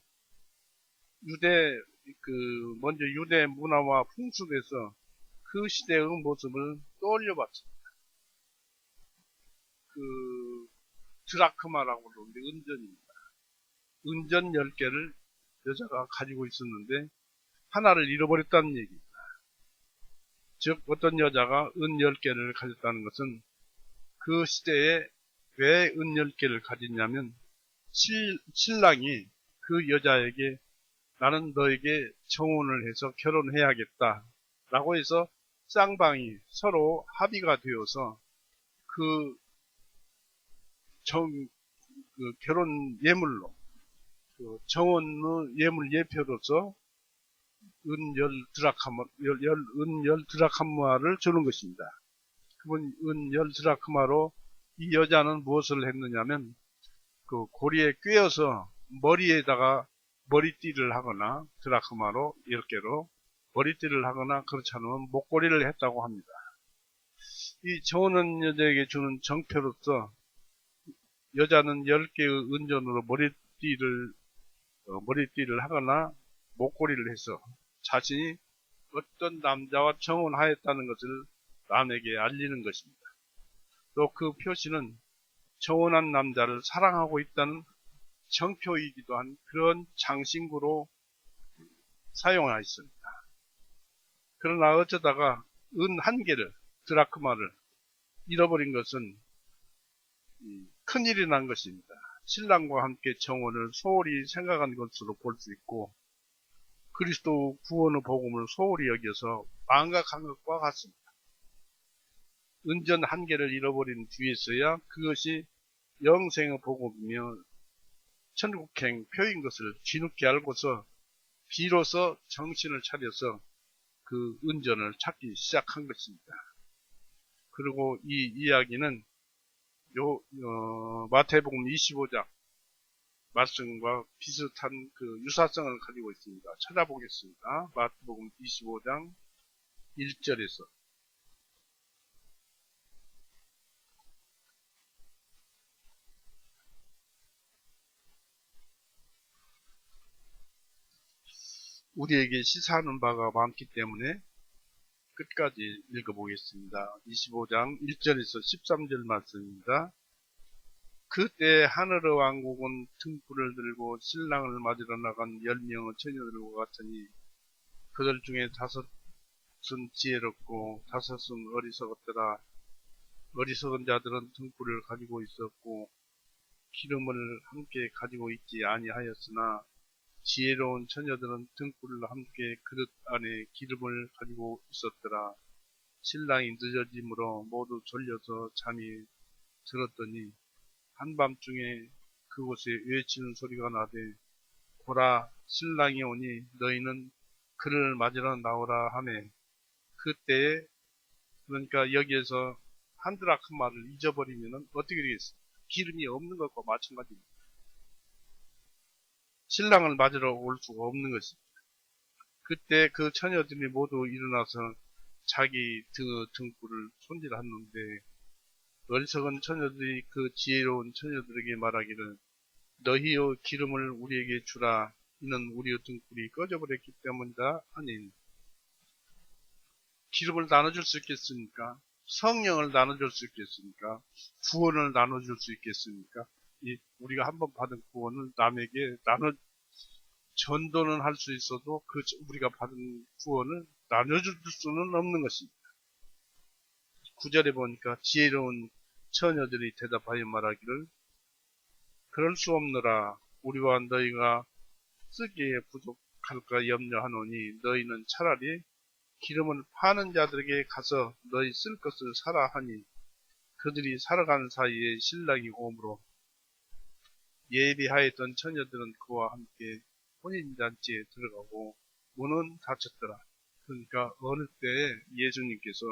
먼저 유대 문화와 풍습에서 그 시대의 모습을 떠올려봤습니다. 드라크마라고 그러는데 은전입니다. 은전 10개를 여자가 가지고 있었는데 하나를 잃어버렸다는 얘기입니다. 즉 어떤 여자가 은 10개를 가졌다는 것은 그 시대에 왜 은 10개를 가졌냐면 신랑이 그 여자에게 나는 너에게 청혼을 해서 결혼해야겠다 라고 해서 쌍방이 서로 합의가 되어서 그 결혼 예물로 정원의 예물 예표로서 은 10드라크마를 주는 것입니다. 그분 은 10드라크마로 이 여자는 무엇을 했느냐면 그 고리에 꿰어서 머리에다가 머리띠를 하거나 드라크마로 10개로 머리띠를 하거나 그렇지 않으면 목걸이를 했다고 합니다. 이 정원은 여자에게 주는 정표로서 여자는 10개의 은전으로 머리띠를 하거나 목걸이를 해서 자신이 어떤 남자와 정혼하였다는 것을 남에게 알리는 것입니다. 또 그 표시는 정혼한 남자를 사랑하고 있다는 정표이기도 한 그런 장신구로 사용하였습니다. 그러나 어쩌다가 은 한 개를, 드라크마를 잃어버린 것은 큰일이 난 것입니다. 신랑과 함께 정혼을 소홀히 생각한 것으로 볼 수 있고 그리스도 구원의 복음을 소홀히 여겨서 망각한 것과 같습니다. 은전 한 개를 잃어버린 뒤에서야 그것이 영생의 복음이며 천국행 표인 것을 뒤늦게 알고서 비로소 정신을 차려서 그 은전을 찾기 시작한 것입니다. 그리고 이 이야기는 마태복음 25장 말씀과 비슷한 그 유사성을 가지고 있습니다. 찾아보겠습니다. 마태복음 25장 1절에서 우리에게 시사하는 바가 많기 때문에 끝까지 읽어보겠습니다. 25장 1절에서 13절 말씀입니다. 그때 하늘의 왕국은 등불을 들고 신랑을 맞으러 나간 10명의 처녀들과 같으니 그들 중에 5은 지혜롭고 5은 어리석었더라. 어리석은 자들은 등불을 가지고 있었고 기름을 함께 가지고 있지 아니하였으나 지혜로운 처녀들은 등불을 함께 그릇 안에 기름을 가지고 있었더라. 신랑이 늦어짐으로 모두 졸려서 잠이 들었더니 한밤중에 그곳에 외치는 소리가 나되 보라 신랑이 오니 너희는 그를 맞으러 나오라 하매 그때에 그러니까 여기에서 한 드라크마를 잊어버리면 어떻게 되겠습니까? 기름이 없는 것과 마찬가지입니다. 신랑을 맞으러 올 수가 없는 것입니다. 그때 그 처녀들이 모두 일어나서 자기 등불을 손질하는데 어리석은 처녀들이 그 지혜로운 처녀들에게 말하기를 너희의 기름을 우리에게 주라. 이는 우리의 등불이 꺼져버렸기 때문이다 하니 기름을 나눠줄 수 있겠습니까? 성령을 나눠줄 수 있겠습니까? 구원을 나눠줄 수 있겠습니까? 우리가 한번 받은 구원을 남에게 전도는 할 수 있어도 우리가 받은 구원을 나눠줄 수는 없는 것입니다. 9절에 보니까 지혜로운 처녀들이 대답하여 말하기를 그럴 수 없느라 우리와 너희가 쓰기에 부족할까 염려하노니 너희는 차라리 기름을 파는 자들에게 가서 너희 쓸 것을 사라 하니 그들이 살아가는 사이에 신랑이 오므로 예비하였던 처녀들은 그와 함께 혼인잔치에 들어가고 문은 닫혔더라. 그러니까 어느 때에 예수님께서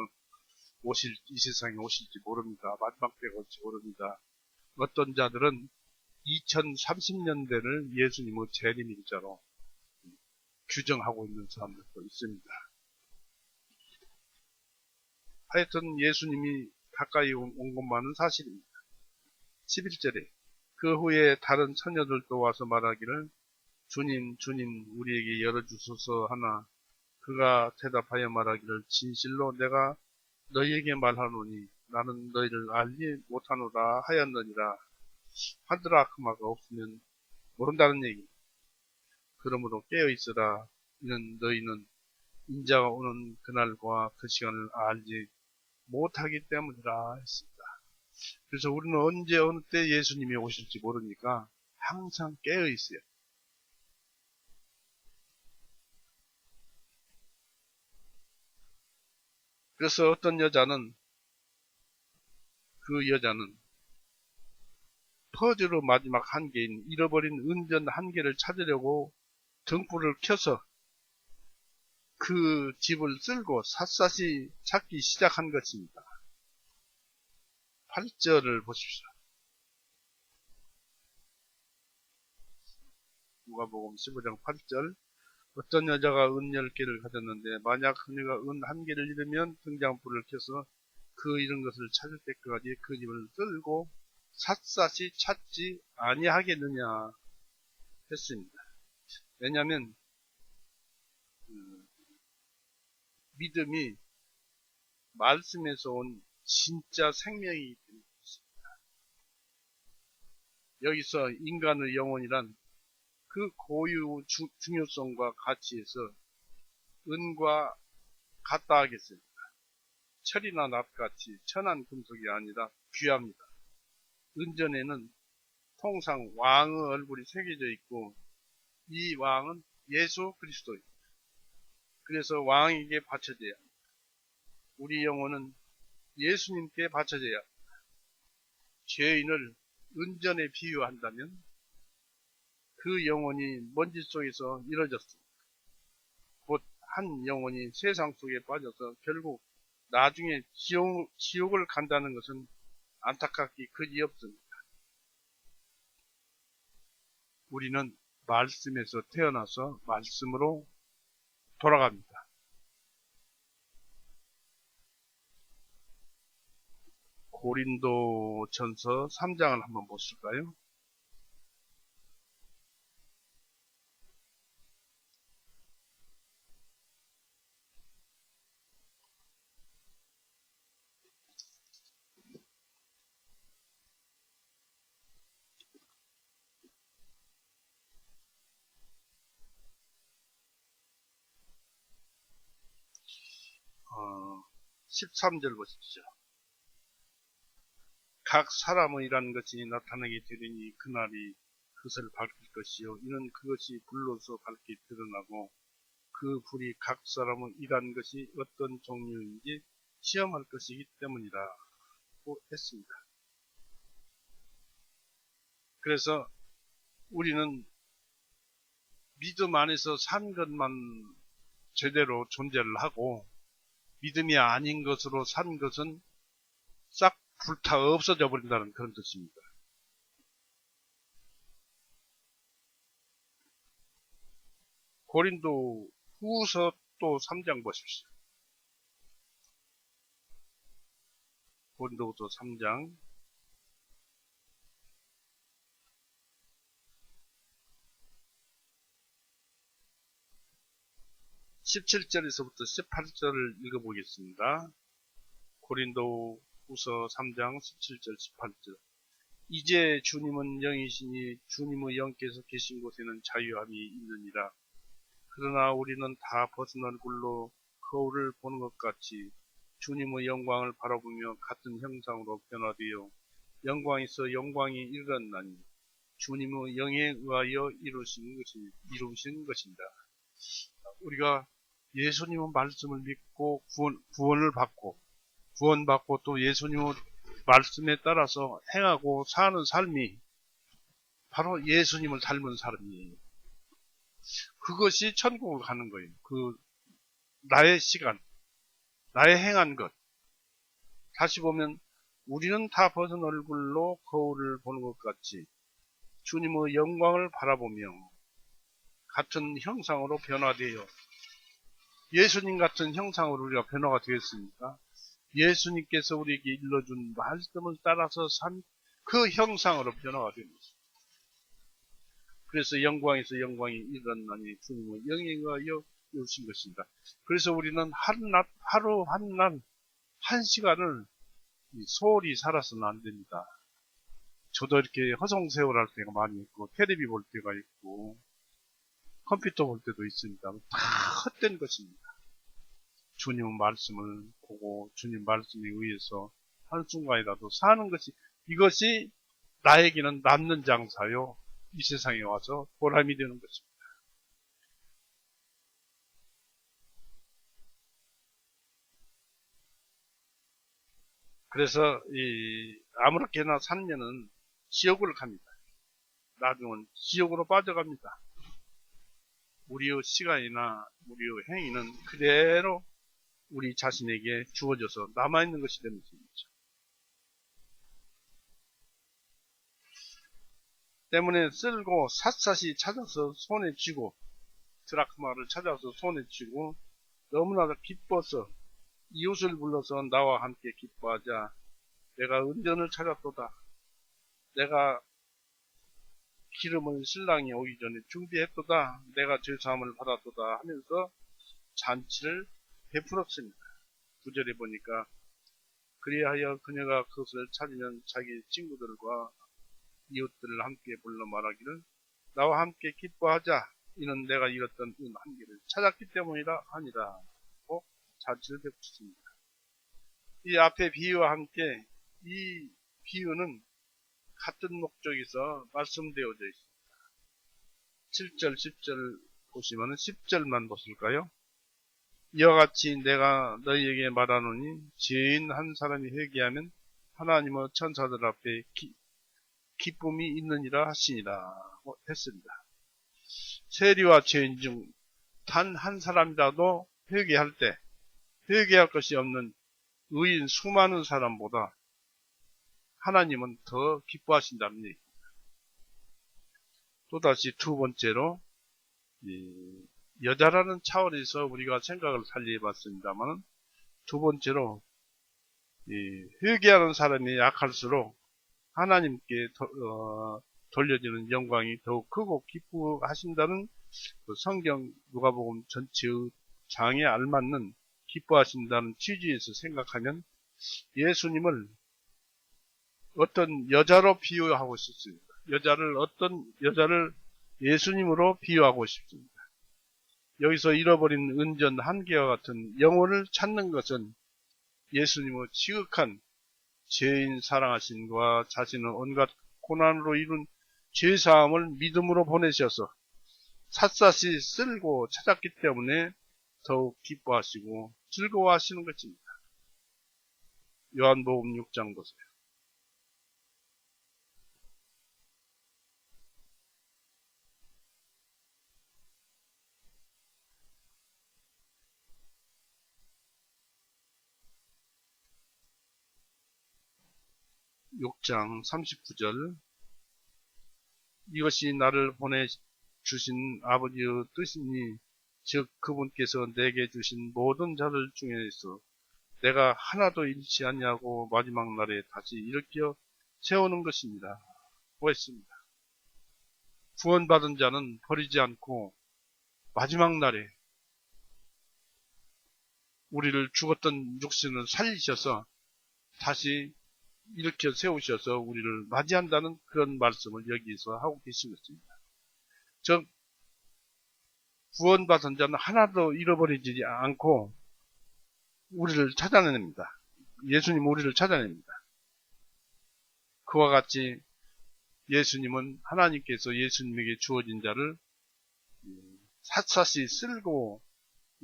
이 세상에 오실지 모릅니다. 마지막 때가 올지 모릅니다. 어떤 자들은 2030년대를 예수님의 재림일자로 규정하고 있는 사람들도 있습니다. 하여튼 예수님이 가까이 온 것만은 사실입니다. 11절에 그 후에 다른 처녀들도 와서 말하기를 주님 주님 우리에게 열어주소서 하나 그가 대답하여 말하기를 진실로 내가 너희에게 말하노니 나는 너희를 알지 못하노라 하였느니라. 하드라크마가 없으면 모른다는 얘기. 그러므로 깨어있으라. 이는 너희는 인자가 오는 그날과 그 시간을 알지 못하기 때문이라 했습니다. 그래서 우리는 언제 어느 때 예수님이 오실지 모르니까 항상 깨어있어요. 그래서 어떤 여자는 퍼즐의 마지막 한계인 잃어버린 은전 한계를 찾으려고 등불을 켜서 그 집을 쓸고 샅샅이 찾기 시작한 것입니다. 8절을 보십시오. 누가복음 15장 8절 어떤 여자가 은 10개를 가졌는데 만약 그녀가 은 1개를 잃으면 등잔불을 켜서 그 잃은 것을 찾을 때까지 그 집을 쓸고 샅샅이 찾지 아니하겠느냐 했습니다. 왜냐하면 믿음이 말씀에서 온 진짜 생명이기 때문에 여기서 인간의 영혼이란 그 고유 중요성과 가치에서 은과 같다 하겠습니다. 철이나 낫같이 천한 금속이 아니라 귀합니다. 은전에는 통상 왕의 얼굴이 새겨져 있고 이 왕은 예수 그리스도입니다. 그래서 왕에게 바쳐져야 합니다. 우리 영혼은 예수님께 바쳐져야 합니다. 죄인을 은전에 비유한다면 그 영혼이 먼지 속에서 이뤄졌습니다. 곧 한 영혼이 세상 속에 빠져서 결국 나중에 지옥을 간다는 것은 안타깝기 그지없습니다. 우리는 말씀에서 태어나서 말씀으로 돌아갑니다. 고린도전서 3장을 한번 보실까요? 어, 13절 보십시오. 각 사람의 일하는 것이 나타나게 되리니 그날이 그것을 밝힐 것이요 이는 그것이 불로서 밝게 드러나고 그 불이 각 사람의 일하는 것이 어떤 종류인지 시험할 것이기 때문이라고 했습니다. 그래서 우리는 믿음 안에서 산 것만 제대로 존재를 하고 믿음이 아닌 것으로 산 것은 싹 불타 없어져 버린다는 그런 뜻입니다. 고린도 후서 또 3장 보십시오. 고린도후서 3장 17절에서부터 18절을 읽어보겠습니다. 고린도 후서 3장 17절 18절 이제 주님은 영이시니 주님의 영께서 계신 곳에는 자유함이 있느니라. 그러나 우리는 다 벗은 얼굴로 거울을 보는 것 같이 주님의 영광을 바라보며 같은 형상으로 변화되어 영광에서 영광이 이르렀나니 주님의 영에 의하여 이루신 것입니다. 우리가 예수님의 말씀을 믿고 구원을 받고 구원받고 또 예수님의 말씀에 따라서 행하고 사는 삶이 바로 예수님을 닮은 삶이에요. 그것이 천국을 가는 거예요. 나의 시간, 나의 행한 것. 다시 보면 우리는 다 벗은 얼굴로 거울을 보는 것 같이 주님의 영광을 바라보며 같은 형상으로 변화되어 예수님 같은 형상으로 우리가 변화가 되었으니까 예수님께서 우리에게 일러준 말씀을 따라서 산 그 형상으로 변화가 됩니다. 그래서 영광에서 영광이 일어나니 주님의 영에 의하여 이루신 것입니다. 그래서 우리는 하루 한날 한 시간을 소홀히 살아서는 안 됩니다. 저도 이렇게 허송세월할 때가 많이 있고 텔레비 볼 때가 있고 컴퓨터 볼 때도 있습니다. 다 헛된 것입니다. 주님 말씀을 보고 주님 말씀에 의해서 한순간이라도 사는 것이 이것이 나에게는 남는 장사요. 이 세상에 와서 보람이 되는 것입니다. 그래서 아무렇게나 살면은 지옥을 갑니다. 나중은 지옥으로 빠져갑니다. 우리의 시간이나 우리의 행위는 그대로 우리 자신에게 주어져서 남아있는 것이 되는 것입니다. 때문에 쓸고 샅샅이 찾아서 손에 쥐고 드라크마를 찾아서 손에 쥐고 너무나도 기뻐서 이웃을 불러서 나와 함께 기뻐하자. 내가 은전을 찾았도다. 내가 기름을 신랑이 오기 전에 준비했도다. 내가 죄사함을 받았도다 하면서 잔치를 베풀었습니다. 9절에 보니까 그리하여 그녀가 그것을 찾으면 자기 친구들과 이웃들을 함께 불러 말하기를 나와 함께 기뻐하자. 이는 내가 잃었던 은 한 개를 찾았기 때문이라 하니라 하고 잔치를 베풀었습니다. 이 앞에 비유와 함께 이 비유는 같은 목적에서 말씀되어져 있습니다. 7절, 10절 보시면 10절만 보실까요? 이와 같이 내가 너희에게 말하노니 죄인 한 사람이 회개하면 하나님의 천사들 앞에 기쁨이 있느니라 하시니라 했습니다. 세리와 죄인 중 단 한 사람이라도 회개할 때 회개할 것이 없는 의인 수많은 사람보다 하나님은 더 기뻐하신다는 얘기입니다. 또다시 두 번째로 여자라는 차원에서 우리가 생각을 살려봤습니다만 두 번째로 회개하는 사람이 약할수록 하나님께 돌려지는 영광이 더욱 크고 기뻐하신다는 그 성경 누가복음 전체의 장에 알맞는 기뻐하신다는 취지에서 생각하면 예수님을 어떤 여자로 비유하고 싶습니다. 어떤 여자를 예수님으로 비유하고 싶습니다. 여기서 잃어버린 은전 한 개와 같은 영혼을 찾는 것은 예수님의 지극한 죄인 사랑하심과 자신의 온갖 고난으로 이룬 죄사함을 믿음으로 보내셔서 샅샅이 쓸고 찾았기 때문에 더욱 기뻐하시고 즐거워하시는 것입니다. 요한복음 6장 보세요. 6장 39절 이것이 나를 보내주신 아버지의 뜻이니 즉 그분께서 내게 주신 모든 자들 중에서 내가 하나도 잃지 않냐고 마지막 날에 다시 일으켜 세우는 것입니다. 했습니다. 구원받은 자는 버리지 않고 마지막 날에 우리를 죽었던 육신을 살리셔서 다시 일으켜 세우셔서 우리를 맞이한다는 그런 말씀을 여기서 하고 계신 것입니다. 즉 구원받은 자는 하나도 잃어버리지 않고 우리를 찾아냅니다. 예수님 우리를 찾아냅니다. 그와 같이 예수님은 하나님께서 예수님에게 주어진 자를 샅샅이 쓸고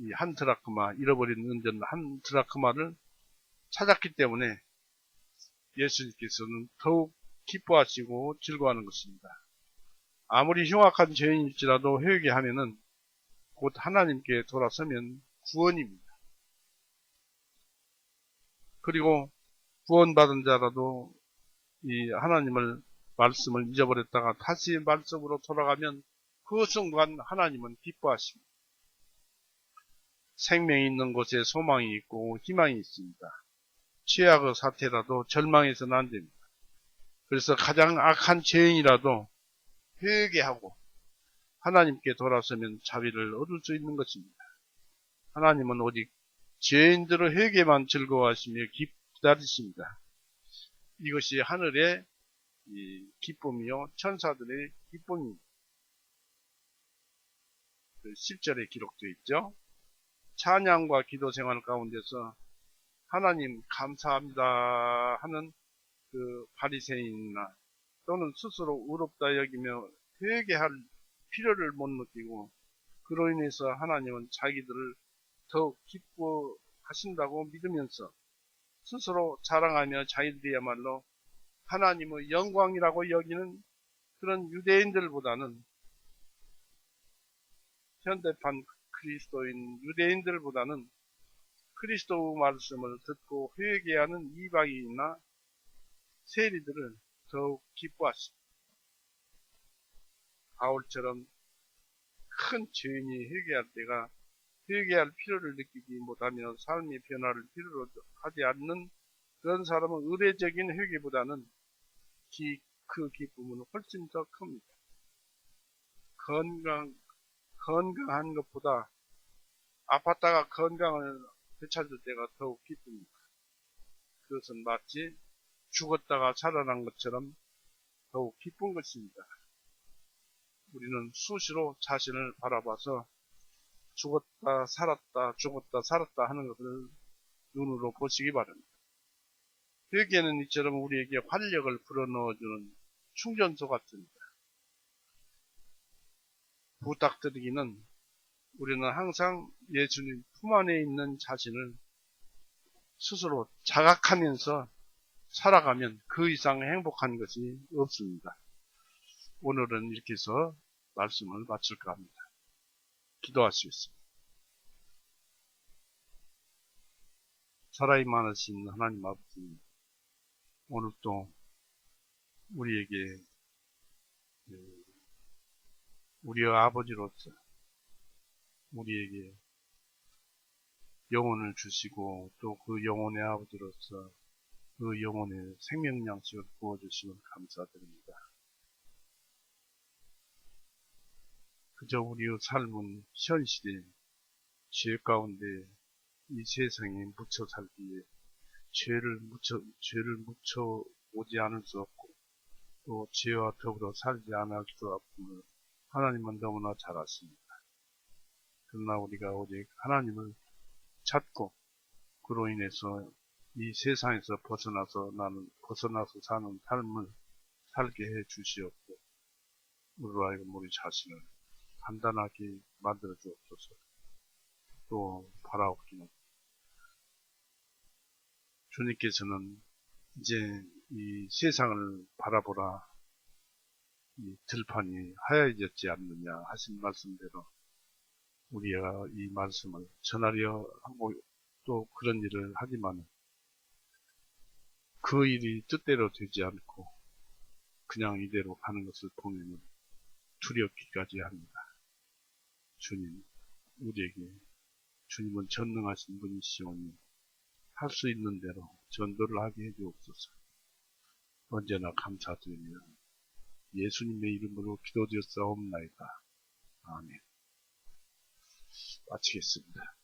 이 한 드라크마, 잃어버린 은전 한 드라크마를 찾았기 때문에 예수님께서는 더욱 기뻐하시고 즐거워하는 것입니다. 아무리 흉악한 죄인일지라도 회개하면은 곧 하나님께 돌아서면 구원입니다. 그리고 구원받은 자라도 이 하나님을 말씀을 잊어버렸다가 다시 말씀으로 돌아가면 그 순간 하나님은 기뻐하십니다. 생명이 있는 곳에 소망이 있고 희망이 있습니다. 최악의 사태라도 절망해서는 안 됩니다. 그래서 가장 악한 죄인이라도 회개하고 하나님께 돌아서면 자비를 얻을 수 있는 것입니다. 하나님은 오직 죄인들의 회개만 즐거워하시며 기다리십니다. 이것이 하늘의 기쁨이요 천사들의 기쁨입니다. 10절에 기록되어 있죠. 찬양과 기도 생활 가운데서 하나님 감사합니다 하는 그 바리새인이나 또는 스스로 의롭다 여기며 회개할 필요를 못 느끼고 그로 인해서 하나님은 자기들을 더욱 기뻐하신다고 믿으면서 스스로 자랑하며 자기들이야말로 하나님의 영광이라고 여기는 그런 유대인들보다는 현대판 그리스도인 유대인들보다는 그리스도 말씀을 듣고 회개하는 이방인이나 세리들을 더욱 기뻐하십니다. 바울처럼 큰 죄인이 회개할 때가 회개할 필요를 느끼지 못하며 삶의 변화를 필요로 하지 않는 그런 사람은 의례적인 회개보다는 그 기쁨은 훨씬 더 큽니다. 건강한 것보다 아팠다가 건강을 되찾을 때가 더욱 기쁩니다. 그것은 마치 죽었다가 살아난 것처럼 더욱 기쁜 것입니다. 우리는 수시로 자신을 바라봐서 죽었다 살았다 하는 것을 눈으로 보시기 바랍니다. 회개는 이처럼 우리에게 활력을 불어넣어주는 충전소 같습니다. 부탁드리기는 우리는 항상 예수님 품 안에 있는 자신을 스스로 자각하면서 살아가면 그 이상 행복한 것이 없습니다. 오늘은 이렇게 해서 말씀을 마칠까 합니다. 기도하시겠습니다. 살아있 많으신 하나님 아버지, 오늘도 우리에게 우리의 아버지로서 우리에게 영혼을 주시고 또 그 영혼의 아버지로서 그 영혼의 생명양식을 부어주시면 감사드립니다. 그저 우리의 삶은 현실에 죄 가운데 이 세상에 묻혀 살기에 죄를 묻혀 오지 않을 수 없고 또 죄와 더불어 살지 않을 수 없음을 하나님은 너무나 잘 아십니다. 그러나 우리가 오직 하나님을 찾고 그로 인해서 이 세상에서 벗어나서 사는 삶을 살게 해 주시옵고 우리로 하여금 우리 자신을 단단하게 만들어 주옵소서. 또 바라옵기는 주님께서는 이제 이 세상을 바라보라 이 들판이 하얘졌지 않느냐 하신 말씀대로 우리가 이 말씀을 전하려 하고 또 그런 일을 하지만 그 일이 뜻대로 되지 않고 그냥 이대로 가는 것을 보면 두렵기까지 합니다. 주님, 우리에게 주님은 전능하신 분이시오니 할 수 있는 대로 전도를 하게 해주옵소서. 언제나 감사드리며 예수님의 이름으로 기도드렸사옵나이다. 아멘. 마치겠습니다.